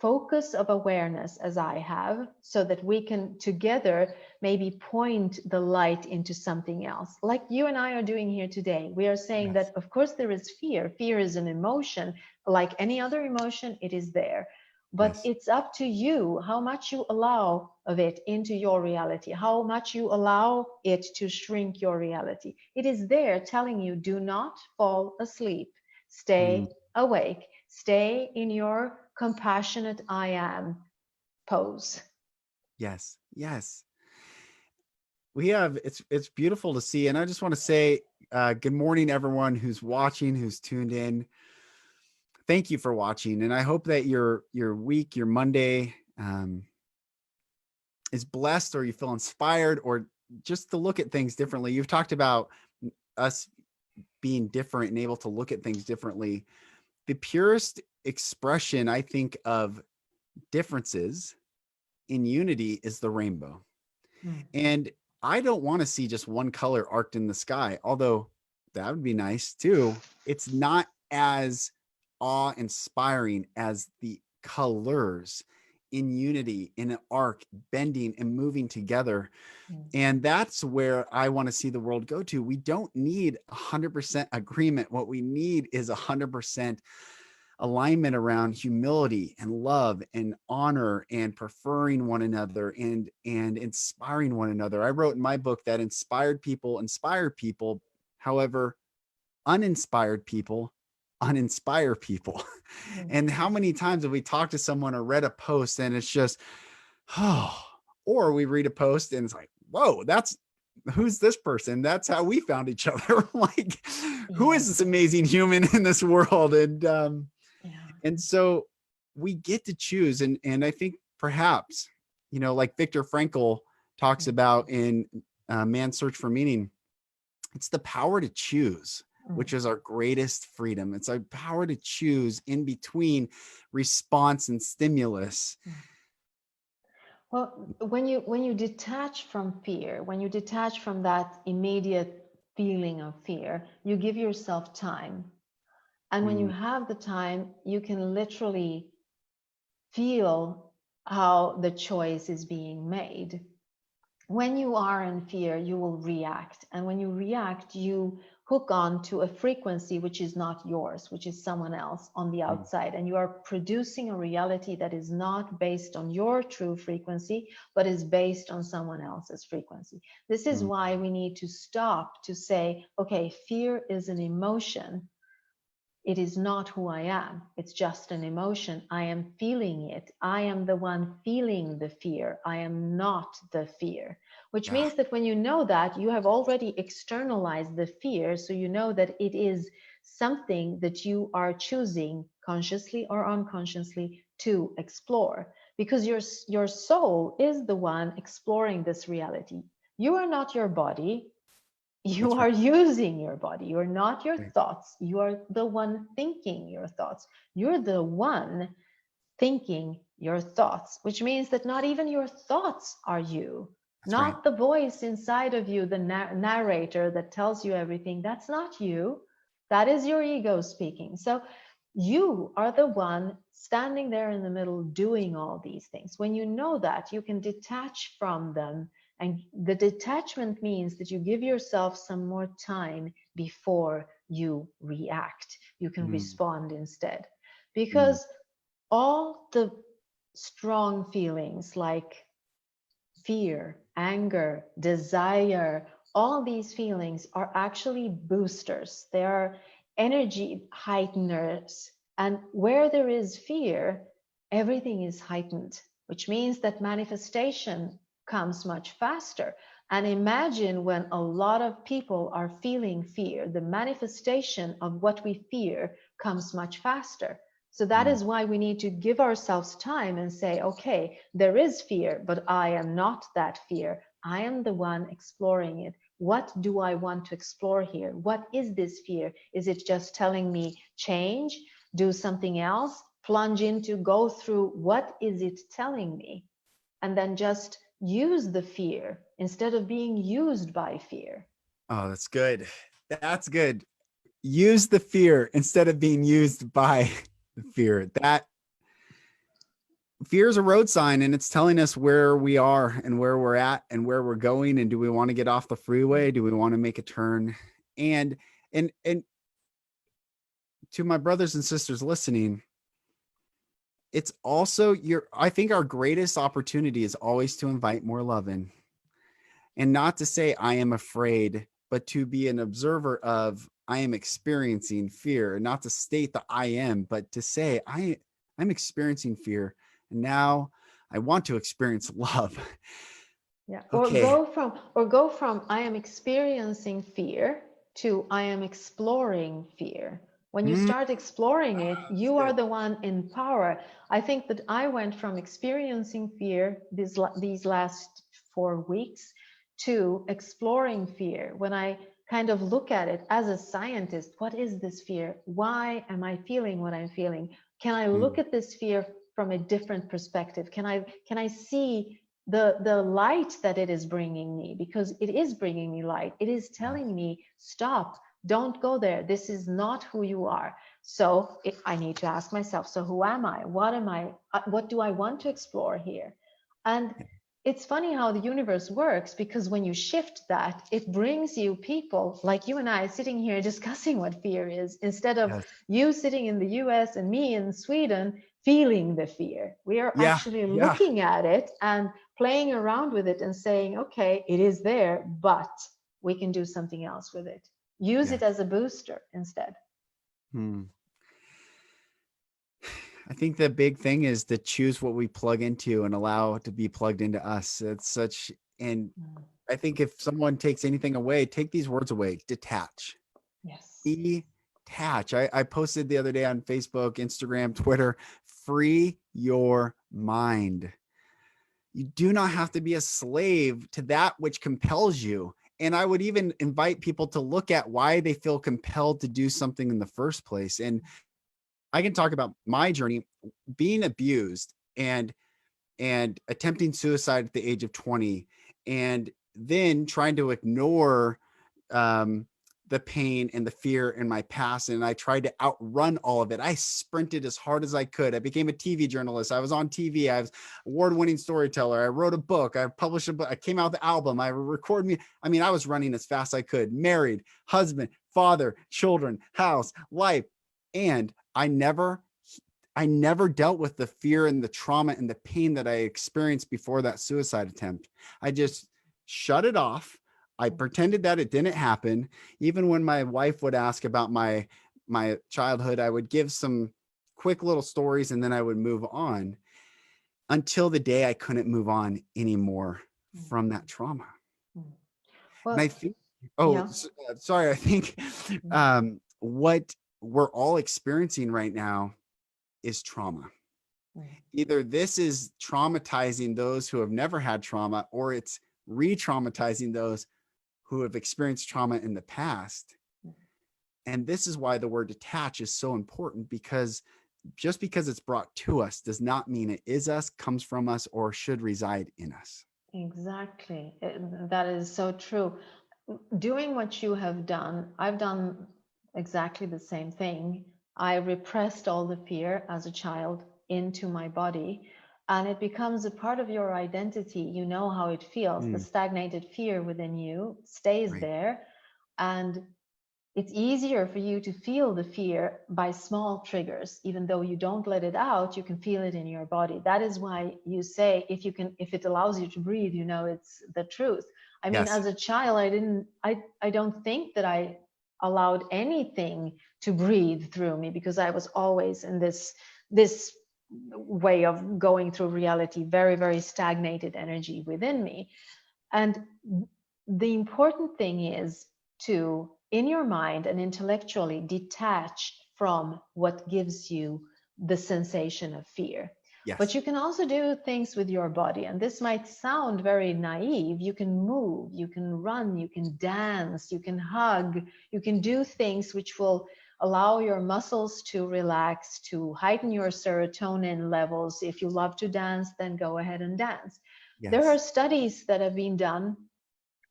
focus of awareness as I have, so that we can together maybe point the light into something else. Like you and I are doing here today. We are saying Yes. that, of course, there is fear. Fear is an emotion. Like any other emotion, it is there. But Yes. it's up to you how much you allow of it into your reality, how much you allow it to shrink your reality. It is there telling you, do not fall asleep. Mm, Stay awake. Stay in your compassionate I am pose. yes. Yes. It's beautiful to see. And I just want to say, good morning, everyone who's watching, who's tuned in. Thank you for watching. And I hope that your week, your Monday, is blessed, or you feel inspired, or just to look at things differently. You've talked about us being different and able to look at things differently. The purest expression, I think, of differences in unity is the rainbow. Mm. And I don't want to see just one color arced in the sky, although that would be nice too. It's not as awe-inspiring as the colors in unity, in an arc, bending and moving together. Mm. And that's where I want to see the world go to. We don't need 100% agreement. What we need is 100% alignment around humility and love and honor and preferring one another and inspiring one another. I wrote in my book that inspired people inspire people. However, uninspired people uninspire people. Mm. And how many times have we talked to someone or read a post and it's just, oh, or we read a post and it's like, whoa, that's who's this person? That's how we found each other. Like, who is Yes. this amazing human in this world? Yeah. And so we get to choose. And I think perhaps, like Viktor Frankl talks Mm. about in Man's Search for Meaning, it's the power to choose, Mm. which is our greatest freedom. It's our power to choose in between response and stimulus. Mm. Well, when you detach from fear, when you detach from that immediate feeling of fear, you give yourself time. And when you Mm, have the time, you can literally feel how the choice is being made. When you are in fear, you will react. And when you react, you hook on to a frequency which is not yours, which is someone else on the mm, outside. And you are producing a reality that is not based on your true frequency, but is based on someone else's frequency. This is mm, why we need to stop to say, okay, fear is an emotion. It is not who I am. It's just an emotion. I am feeling it. I am the one feeling the fear. I am not the fear, which yeah, means that when you know that, you have already externalized the fear. So you know that it is something that you are choosing consciously or unconsciously to explore, because your soul is the one exploring this reality. You are not your body. You that's right. are using your body. You're not your Right. thoughts. You are the one thinking your thoughts. You're the one thinking your thoughts, which means that not even your thoughts are you. That's right. Not the voice inside of you, the narrator that tells you everything. That's not you. That is your ego speaking. So you are the one standing there in the middle doing all these things. When you know that, you can detach from them. And the detachment means that you give yourself some more time before you react. You can Mm, respond instead. mm, Because all the strong feelings like fear, anger, desire, all these feelings are actually boosters. They are energy heighteners. And where there is fear, everything is heightened, which means that manifestation comes much faster. And imagine when a lot of people are feeling fear, the manifestation of what we fear comes much faster. So that mm. is why we need to give ourselves time and say, okay, there is fear, but I am not that fear. I am the one exploring it. What do I want to explore here? What is this fear? Is it just telling me change, do something else, plunge into, go through? What is it telling me? And then just use the fear instead of being used by fear. Oh, that's good. That's good. Use the fear instead of being used by the fear. fear is a road sign, and it's telling us where we are and where we're at and where we're going. And do we want to get off the freeway? Do we want to make a turn? And and to my brothers and sisters listening, it's also I think our greatest opportunity is always to invite more love in, and not to say I am afraid, but to be an observer of I am experiencing fear, and not to state that I am, but to say I'm experiencing fear, and now I want to experience love. Yeah. Okay. Or go from I am experiencing fear to I am exploring fear. When you Mm, start exploring it, that's you are good. the one in power. I think that I went from experiencing fear these last 4 weeks to exploring fear. When I kind of look at it as a scientist, what is this fear? Why am I feeling what I'm feeling? Can I look Mm, at this fear from a different perspective? Can I see the light that it is bringing me, because it is bringing me light. It is yes. telling me, stop, don't go there. This is not who you are. So I need to ask myself, so who am I? What am I? What do I want to explore here? And it's funny how the universe works, because when you shift that, it brings you people like you and I sitting here discussing what fear is, instead of Yes. you sitting in the US and me in Sweden feeling the fear. We are Yeah. actually Yeah. looking at it and playing around with it and saying, okay, it is there, but we can do something else with it. Use it Yes. as a booster instead. Hmm. I think the big thing is to choose what we plug into and allow it to be plugged into us. It's such, and Mm. I think if someone takes anything away, take these words away: detach. Yes. Detach. I posted the other day on Facebook, Instagram, Twitter: free your mind. You do not have to be a slave to that which compels you. And I would even invite people to look at why they feel compelled to do something in the first place. And I can talk about my journey being abused and attempting suicide at the age of 20, and then trying to ignore um, the pain and the fear in my past. And I tried to outrun all of it. I sprinted as hard as I could. I became a TV journalist. I was on TV. I was award-winning storyteller. I wrote a book. I published a book. I came out with the album. I recorded me. I mean, I was running as fast as I could. Married, husband, father, children, house, life. And I never dealt with the fear and the trauma and the pain that I experienced before that suicide attempt. I just shut it off. I pretended that it didn't happen. Even when my wife would ask about my childhood, I would give some quick little stories and then I would move on until the day I couldn't move on anymore from that trauma. Mm. And I Well, think, yeah. sorry, I think Mm. what we're all experiencing right now is trauma. Mm. Either this is traumatizing those who have never had trauma, or it's re-traumatizing those who have experienced trauma in the past. And this is why the word detach is so important, because just because it's brought to us does not mean it is us, comes from us, or should reside in us. Exactly. That is so true. Doing what you have done, I've done exactly the same thing. I repressed all the fear as a child into my body, and it becomes a part of your identity. You know how it feels. The Mm, stagnated fear within you stays right. there, and it's easier for you to feel the fear by small triggers. Even though you don't let it out, you can feel it in your body. That is why you say, if it allows you to breathe, you know it's the truth. I mean, Yes. as a child, I don't think that I allowed anything to breathe through me, because I was always in this way of going through reality, very, very stagnated energy within me. And the important thing is to, in your mind and intellectually, detach from what gives you the sensation of fear. But Yes. you can also do things with your body. And this might sound very naive. You can move, you can run, you can dance, you can hug, you can do things which will allow your muscles to relax, to heighten your serotonin levels. If you love to dance, then go ahead and dance. There are Yes. studies that have been done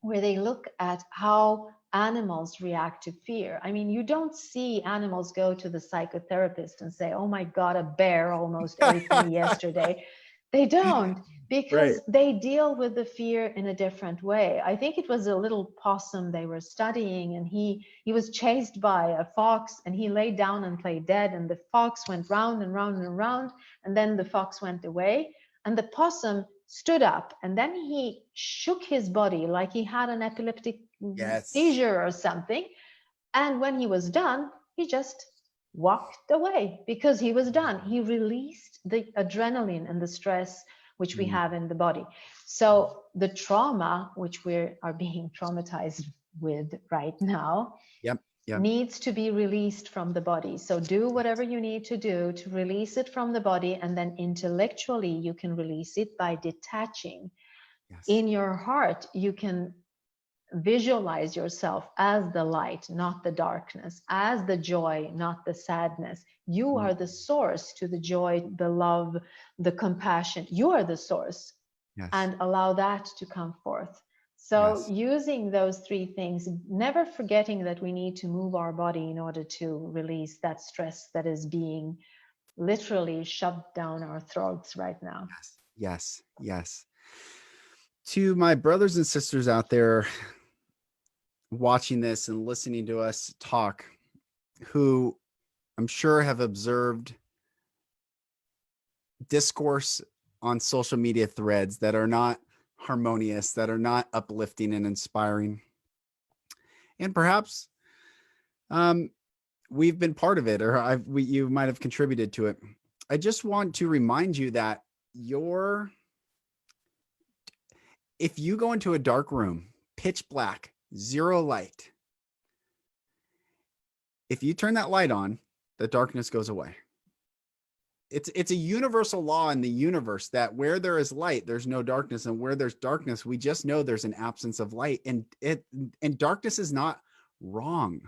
where they look at how animals react to fear. I mean, you don't see animals go to the psychotherapist and say, oh my God, a bear almost ate me yesterday. They don't, Right. because they deal with the fear in a different way. I think it was a little possum they were studying, and he was chased by a fox, and he lay down and played dead, and the fox went round and round and round, and then the fox went away, and the possum stood up, and then he shook his body like he had an epileptic Yes. seizure or something. And when he was done, he just walked away because he was done. He released the adrenaline and the stress which we Mm. have in the body. So the trauma which we are being traumatized with right now Yep. Yep. needs to be released from the body. So do whatever you need to do to release it from the body, and then intellectually you can release it by detaching. Yes. In your heart, you can visualize yourself as the light, not the darkness, as the joy, not the sadness. You Mm. are the source to the joy, the love, the compassion. You are the source, Yes. and allow that to come forth. So, Yes. using those three things, never forgetting that we need to move our body in order to release that stress that is being literally shoved down our throats right now. Yes. Yes. Yes. To my brothers and sisters out there watching this and listening to us talk, who I'm sure have observed discourse on social media threads that are not harmonious, that are not uplifting and inspiring. And perhaps we've been part of it, or you might have contributed to it. I just want to remind you that if you go into a dark room, pitch black, zero light, if you turn that light on, the darkness goes away. It's a universal law in the universe that where there is light, there's no darkness, and where there's darkness, we just know there's an absence of light. And darkness is not wrong.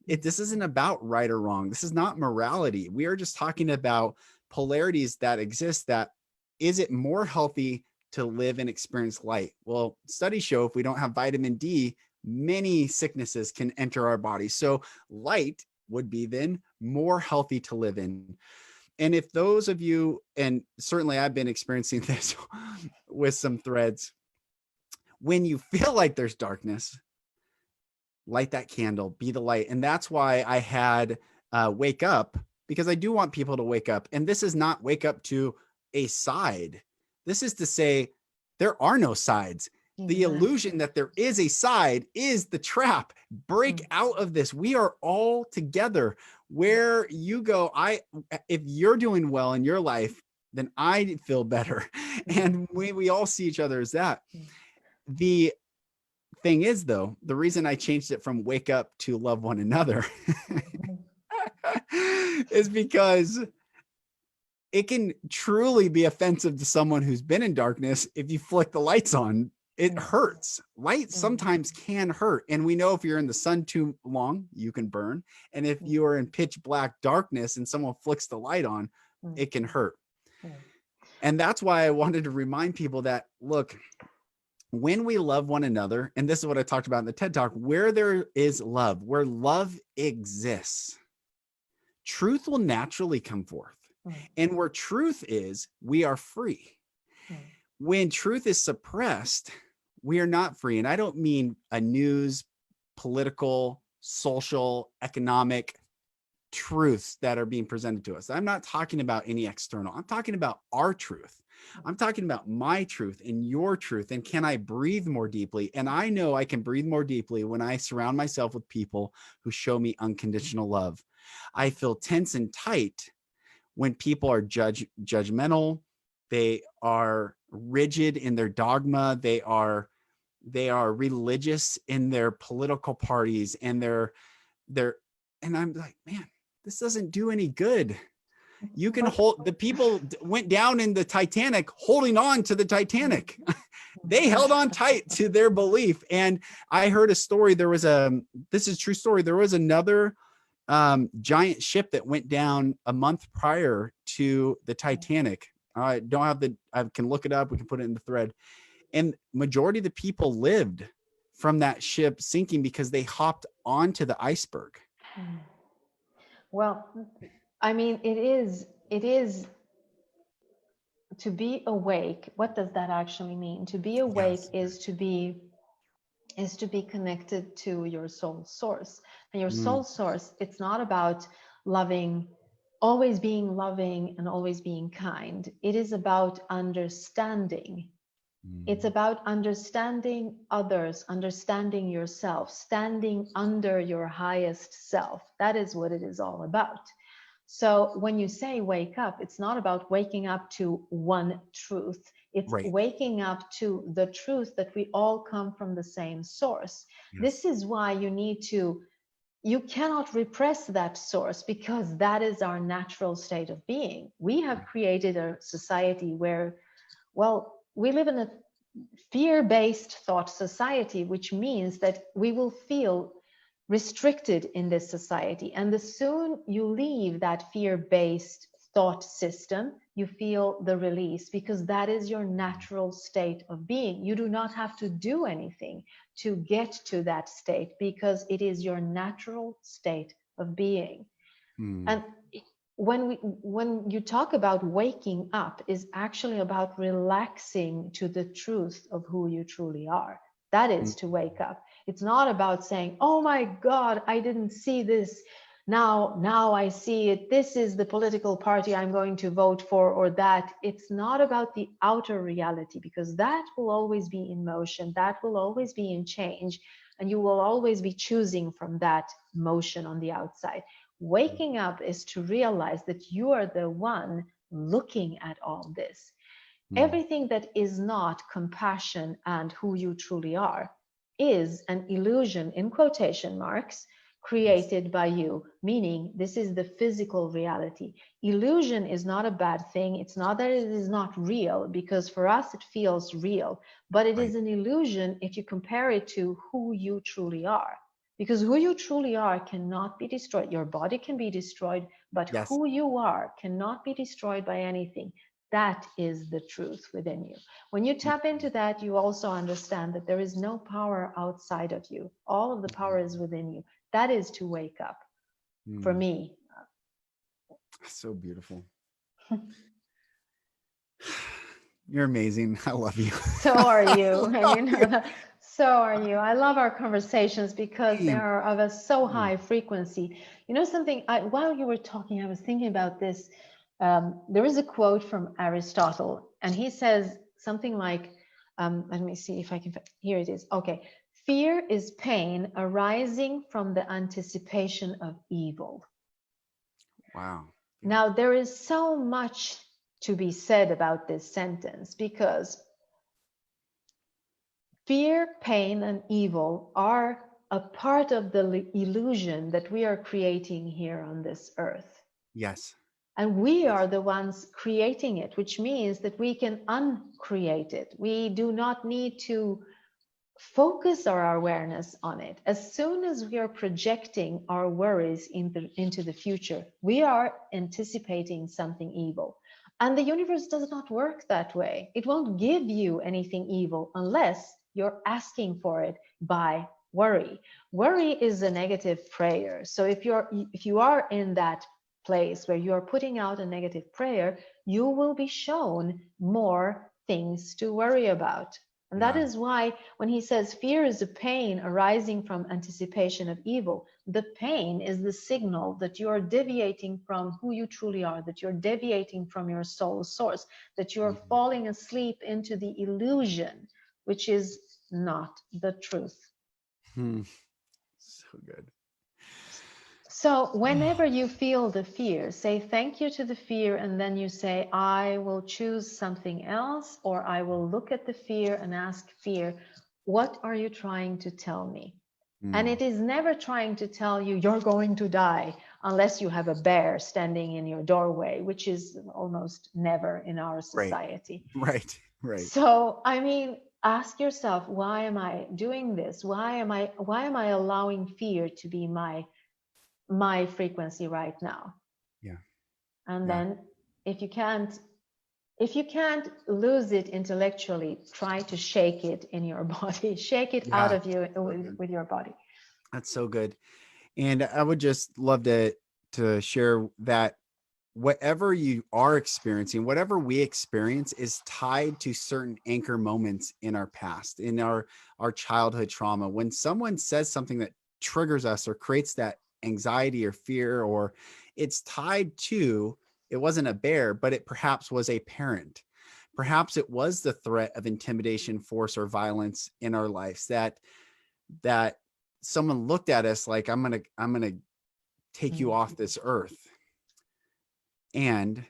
This isn't about right or wrong. This is not morality. We are just talking about polarities that exist. That is it more healthy to live and experience light? Well, studies show if we don't have vitamin D, many sicknesses can enter our body. So light would be then more healthy to live in. And if those of you, and certainly I've been experiencing this with some threads, when you feel like there's darkness, light that candle, be the light. And that's why I had Wake Up, because I do want people to wake up. And this is not wake up to a side. This is to say there are no sides. The illusion that there is a side is the trap. Break out of this. We are all together. Where you go, if you're doing well in your life, then I feel better. And we all see each other as that. The thing is, though, the reason I changed it from wake up to love one another is because it can truly be offensive to someone who's been in darkness. If you flick the lights on, it hurts. Light sometimes can hurt. And we know if you're in the sun too long, you can burn. And if you are in pitch black darkness and someone flicks the light on, it can hurt. And that's why I wanted to remind people that, look, when we love one another, and this is what I talked about in the TED Talk, where there is love, where love exists, truth will naturally come forth. And where truth is, we are free. When truth is suppressed, we are not free. And I don't mean a news, political, social, economic truths that are being presented to us. I'm not talking about any external. I'm talking about our truth. I'm talking about my truth and your truth. And can I breathe more deeply? And I know I can breathe more deeply when I surround myself with people who show me unconditional love. I feel tense and tight when people are judgmental. They are rigid in their dogma. They are religious in their political parties, and and I'm like, man, this doesn't do any good. You can hold, the people went down in the Titanic holding on to the Titanic. They held on tight to their belief. And I heard a story. This is a true story. There was another giant ship that went down a month prior to the Titanic. I can look it up. We can put it in the thread. And majority of the people lived from that ship sinking because they hopped onto the iceberg. Well, I mean, it is to be awake, what does that actually mean? To be awake Yes. is to be connected to your soul source. And your Mm, soul source, it's not about loving, always being loving and always being kind. It is about understanding. It's mm, about understanding others, understanding yourself, standing under your highest self. That is what it is all about. So when you say wake up, it's not about waking up to one truth. It's right. waking up to the truth that we all come from the same source. This Yes. is why you cannot repress that source, because that is our natural state of being. We have created a society where, well, we live in a fear-based thought society, which means that we will feel restricted in this society. And the soon you leave that fear-based thought system, you feel the release, because that is your natural state of being. You do not have to do anything to get to that state, because it is your natural state of being. Mm, And when you talk about waking up, is actually about relaxing to the truth of who you truly are. That mm, is to wake up. It's not about saying, oh my God, I didn't see this, now I see it, this is the political party I'm going to vote for, or that. It's not about the outer reality, because that will always be in motion, that will always be in change, and you will always be choosing from that motion on the outside. Waking up is to realize that you are the one looking at all this. mm, Everything that is not compassion and who you truly are is an illusion, in quotation marks, yes. created by you, meaning this is the physical reality. Illusion is not a bad thing. It's not that it is not real, because for us it feels real, but it Right. is an illusion if you compare it to who you truly are. Because who you truly are cannot be destroyed. Your body can be destroyed, but Yes. who you are cannot be destroyed by anything. That is the truth within you. When you tap into that, you also understand that there is no power outside of you. All of the power is within you. That is to wake up. For Mm, me, so beautiful. You're amazing. I love you. so are you. And Love you know you. that. So are you. I love our conversations because they Same. are of a so Mm, high frequency. You know something, while you were talking, I was thinking about this. There is a quote from Aristotle, and he says something like, let me see if I can, here it is. Okay. Fear is pain arising from the anticipation of evil. wow. Yeah. Now, there is so much to be said about this sentence, because fear, pain, and evil are a part of the illusion that we are creating here on this earth. Yes. And we Yes. are the ones creating it, which means that we can uncreate it. We do not need to focus our awareness on it. As soon as we are projecting our worries into the future, we are anticipating something evil. And the universe does not work that way. It won't give you anything evil unless you're asking for it by worry. Worry is a negative prayer. So if you are in that place where you are putting out a negative prayer, you will be shown more things to worry about. And that Yeah. is why when he says fear is a pain arising from anticipation of evil, the pain is the signal that you are deviating from who you truly are, that you're deviating from your soul source, that you're Mhm. falling asleep into the illusion, which is not the truth. Hmm. So good. So whenever you feel the fear, say thank you to the fear, and then you say, I will choose something else, or I will look at the fear and ask fear, what are you trying to tell me? And Mm, it is never trying to tell you you're going to die unless you have a bear standing in your doorway, which is almost never in our right. society. Right. Right. So, I mean, ask yourself, why am I doing this? Why am I allowing fear to be my frequency right now? Yeah. And Yeah. then if you can't lose it intellectually, try to shake it in your body, shake it out Yeah. of you So good. with your body. That's so good. And I would just love to share that whatever you are experiencing, whatever we experience is tied to certain anchor moments in our past, in our childhood trauma. When someone says something that triggers us or creates that anxiety or fear, or it's tied to, it wasn't a bear, but it perhaps was a parent. Perhaps it was the threat of intimidation, force, or violence in our lives that someone looked at us like, I'm gonna take you off this earth. And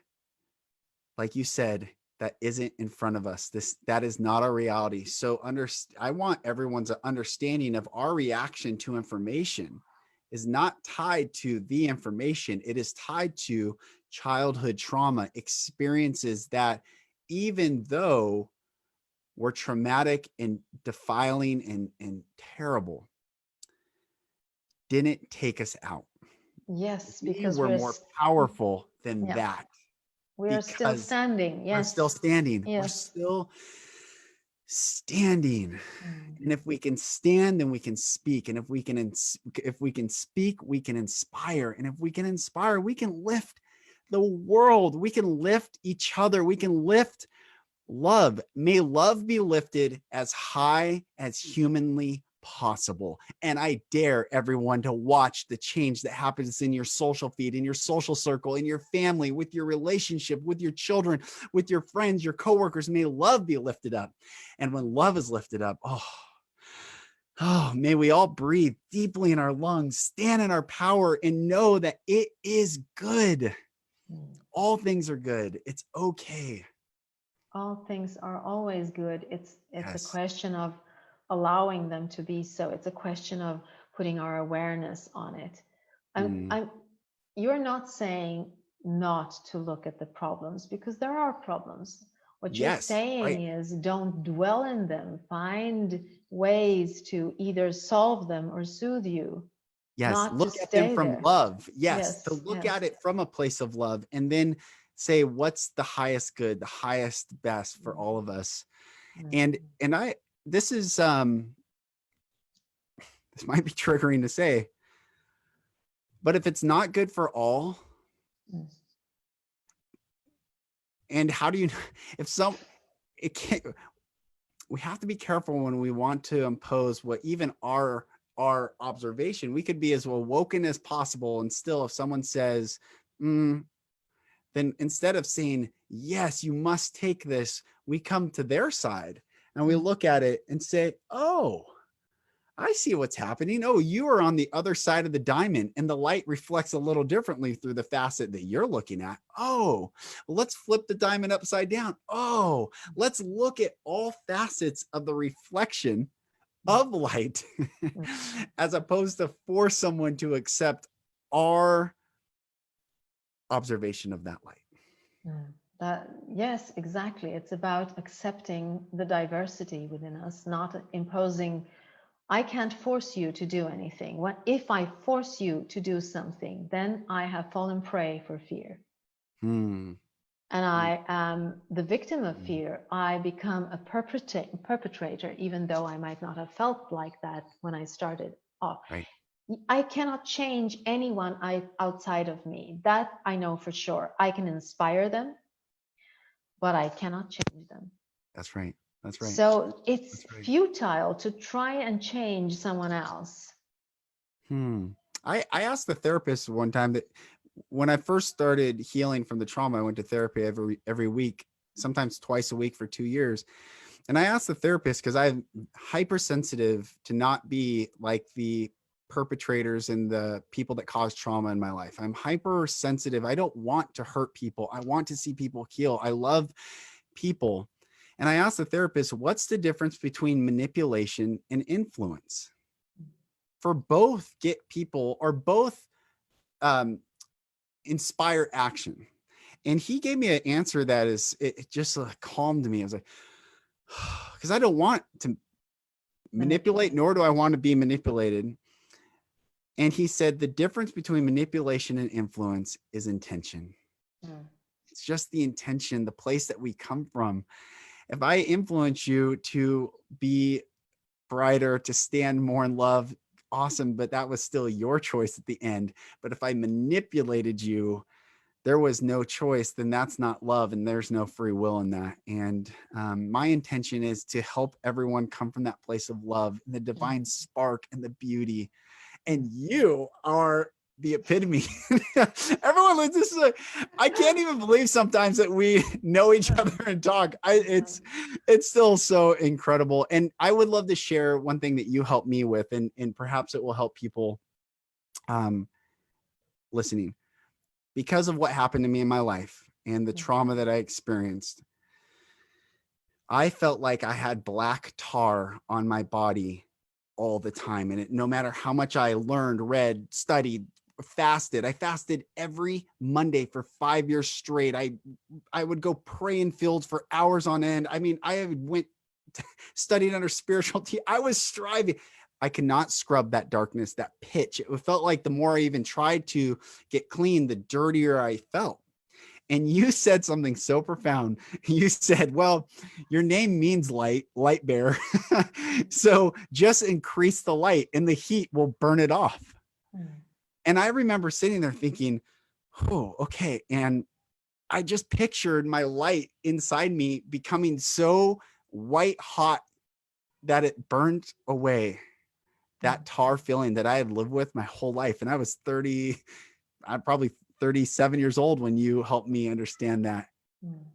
like you said, that isn't in front of us. That is not our reality. So I want everyone's understanding of our reaction to information is not tied to the information. It is tied to childhood trauma experiences that, even though were traumatic and defiling and terrible, didn't take us out. Yes, We because were more powerful than yeah, that, we are still because standing. we're still Yes, standing. We're yes. still standing. Mm. And if we can stand, then we can speak. And if we can speak, we can inspire. And if we can inspire, we can lift the world. We can lift each other. We can lift love. May love be lifted as high as humanly possible. And I dare everyone to watch the change that happens in your social feed, in your social circle, in your family, with your relationship, with your children, with your friends, your coworkers. May love be lifted up. And when love is lifted up, may we all breathe deeply in our lungs, stand in our power, and know that it is good. All things are good. It's okay. All things are always good. It's a Yes. question of allowing them to be so. It's a question of putting our awareness on it. Mm. I'm you're not saying not to look at the problems, because there are problems. What you're Yes. saying Right. is don't dwell in them. Find ways to either solve them or soothe you, Yes, not to look at them stay from there. love. Yes, to Yes, look at yes. it from a place of love, and then say what's the highest good, the highest best for all of us. And Mm, I this is this might be triggering to say, but if it's not good for all, mm, and how do you if some it can't, we have to be careful when we want to impose what even our observation. We could be as well woken as possible, and still if someone says, then instead of saying, yes, you must take this, we come to their side and we mm. look at it and say, oh, I see what's happening. Oh, you are on the other side of the diamond and the light reflects a little differently through the facet that you're looking at. Oh, let's flip the diamond upside down. Oh, let's look at all facets of the reflection of light as opposed to force someone to accept our observation of that light. That, yes, exactly. It's about accepting the diversity within us, not imposing. I can't force you to do anything. If I force you to do something, then I have fallen prey for fear. Hmm. And I am the victim of Mm. fear. I become a perpetrator, even though I might not have felt like that when I started off. Right. I cannot change anyone outside of me. That I know for sure. I can inspire them, but I cannot change them. That's right. That's right. So it's That's right. futile to try and change someone else. Hmm. I asked the therapist one time that when I first started healing from the trauma, I went to therapy every week, sometimes twice a week for 2 years. And I asked the therapist because I'm hypersensitive to not be like the perpetrators and the people that cause trauma in my life. I'm hypersensitive. I don't want to hurt people. I want to see people heal. I love people. And I asked the therapist, what's the difference between manipulation and influence? For both get people or both um, inspire action. And he gave me an answer that it just calmed me. I was like, because I don't want to manipulate, nor do I want to be manipulated. And he said the difference between manipulation and influence is intention. Mm. It's just the intention, the place that we come from. If I influence you to be brighter, to stand more in love, awesome, but that was still your choice at the end. But if I manipulated you, there was no choice, then that's not love, and there's no free will in that. And my intention is to help everyone come from that place of love and the divine spark and the beauty. And you are the epitome. Everyone, this is I can't even believe sometimes that we know each other and talk. It's still so incredible. And I would love to share one thing that you helped me with, and perhaps it will help people listening. Because of what happened to me in my life and the trauma that I experienced, I felt like I had black tar on my body all the time. And no matter how much I learned, read, studied, fasted, I fasted every Monday for 5 years straight. I would go pray in fields for hours on end. I mean, I went studied under spirituality. I was striving. I could not scrub that darkness, that pitch. It felt like the more I even tried to get clean, the dirtier I felt. And you said something so profound. You said, well, your name means light, light bearer. So just increase the light and the heat will burn it off. And I remember sitting there thinking, oh, okay. And I just pictured my light inside me becoming so white hot that it burned away that tar feeling that I had lived with my whole life. And I was I'm probably 37 years old when you helped me understand that.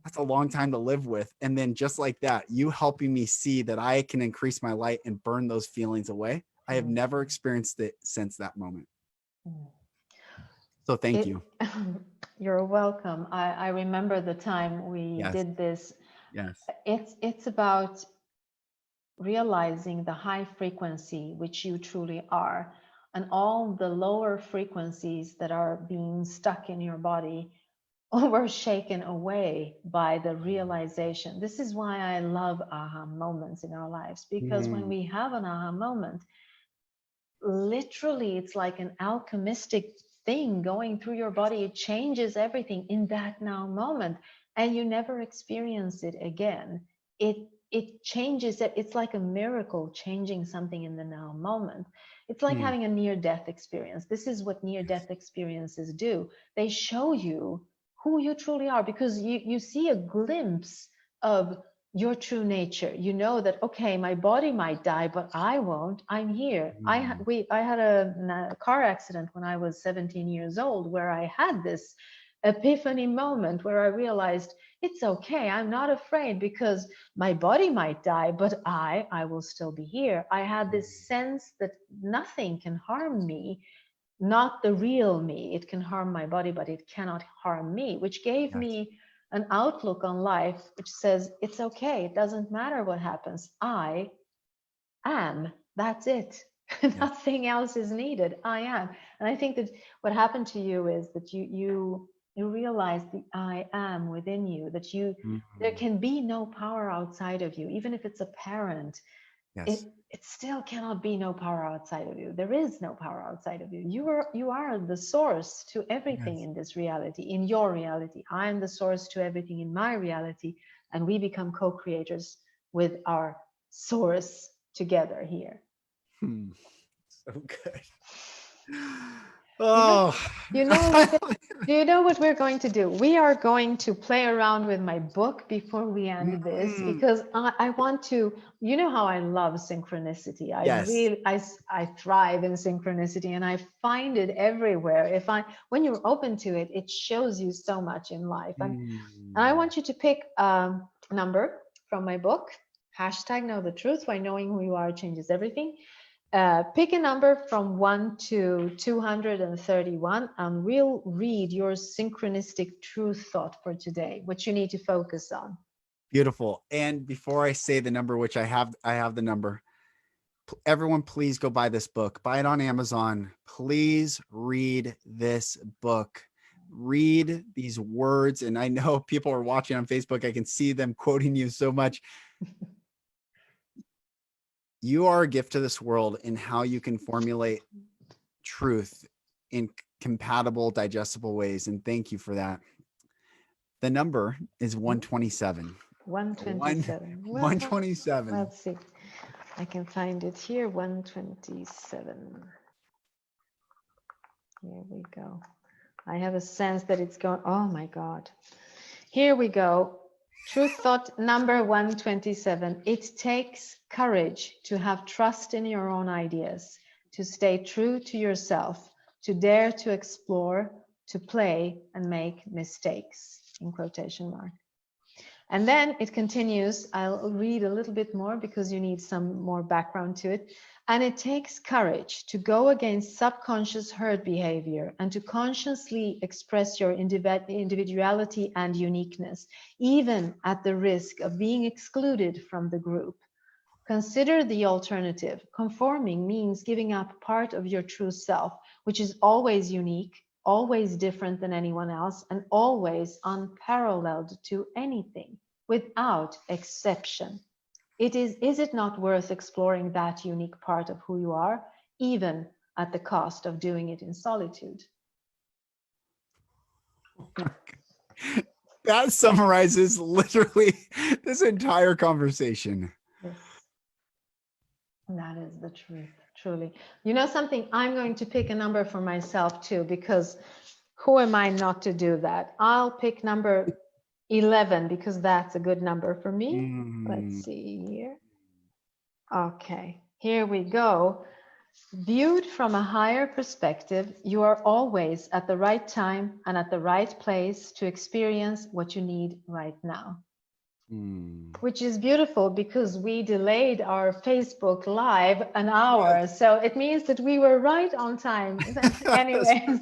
That's a long time to live with. And then just like that, you helping me see that I can increase my light and burn those feelings away. I have never experienced it since that moment. So thank you. You're welcome. I remember the time we did this. Yes. It's about realizing the high frequency which you truly are, and all the lower frequencies that are being stuck in your body were shaken away by the realization. This is why I love aha moments in our lives, because when we have an aha moment, literally it's like an alchemistic thing going through your body. It changes everything in that now moment, and you never experience it again. It changes it. It's like a miracle changing something in the now moment. It's like having a near-death experience. This is what near-death experiences do. They show you who you truly are, because you see a glimpse of your true nature. You know that, okay, my body might die, but I won't. I'm here. I had a car accident when I was 17 years old, where I had this epiphany moment where I realized it's okay. I'm not afraid, because my body might die, but I will still be here. I had this sense that nothing can harm me, not the real me. It can harm my body, but it cannot harm me, which gave me an outlook on life which says it's okay. It doesn't matter what happens. I am. That's it. Nothing else is needed. I am. And I think that what happened to you is that you realize the I am within you, that there can be no power outside of you, even if it's a parent. It still cannot be no power outside of you. There is no power outside of you. You are the source to everything in this reality, in your reality. I am the source to everything in my reality, and we become co-creators with our source together here. So good. Oh, do you know what we're going to do? We are going to play around with my book before we end this, because I want to, you know how I love synchronicity. I thrive in synchronicity, and I find it everywhere. When you're open to it, it shows you so much in life. And I want you to pick a number from my book, #Know the Truth, why knowing who you are changes everything. Pick a number from 1 to 231, and we'll read your synchronistic truth thought for today, what you need to focus on. Beautiful. And before I say the number, which I have the number, everyone, please go buy this book. Buy it on Amazon. Please read this book. Read these words. And I know people are watching on Facebook. I can see them quoting you so much. You are a gift to this world in how you can formulate truth in compatible, digestible ways. And thank you for that. The number is 127. 127. 127. Let's see. I can find it here. 127. Here we go. I have a sense that it's going. Oh my God. Here we go. Truth thought number 127. It takes courage to have trust in your own ideas, to stay true to yourself, to dare to explore, to play and make mistakes, in quotation mark. And then it continues. I'll read a little bit more because you need some more background to it. And it takes courage to go against subconscious herd behavior and to consciously express your individuality and uniqueness, even at the risk of being excluded from the group. Consider the alternative. Conforming means giving up part of your true self, which is always unique, always different than anyone else, and always unparalleled to anything, without exception. Is it not worth exploring that unique part of who you are, even at the cost of doing it in solitude? That summarizes literally this entire conversation. Yes, that is the truth, truly. You know something? I'm going to pick a number for myself too, because who am I not to do that? I'll pick number 11 because that's a good number for me. Let's see here. Okay, here we go. Viewed from a higher perspective, you are always at the right time and at the right place to experience what you need right now. Which is beautiful because we delayed our Facebook Live an hour. Yes. So it means that we were right on time. Anyways.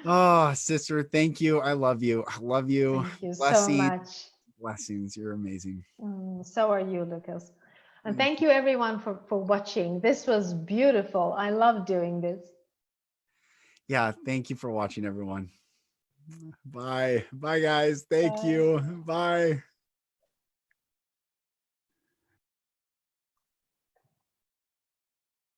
Oh, sister, thank you. I love you. I love you. Thank you so much. Blessings. You're amazing. So are you, Lucas. And thank you everyone for watching. This was beautiful. I love doing this. Yeah, thank you for watching, everyone. Bye. Bye, guys. Thank you. Bye.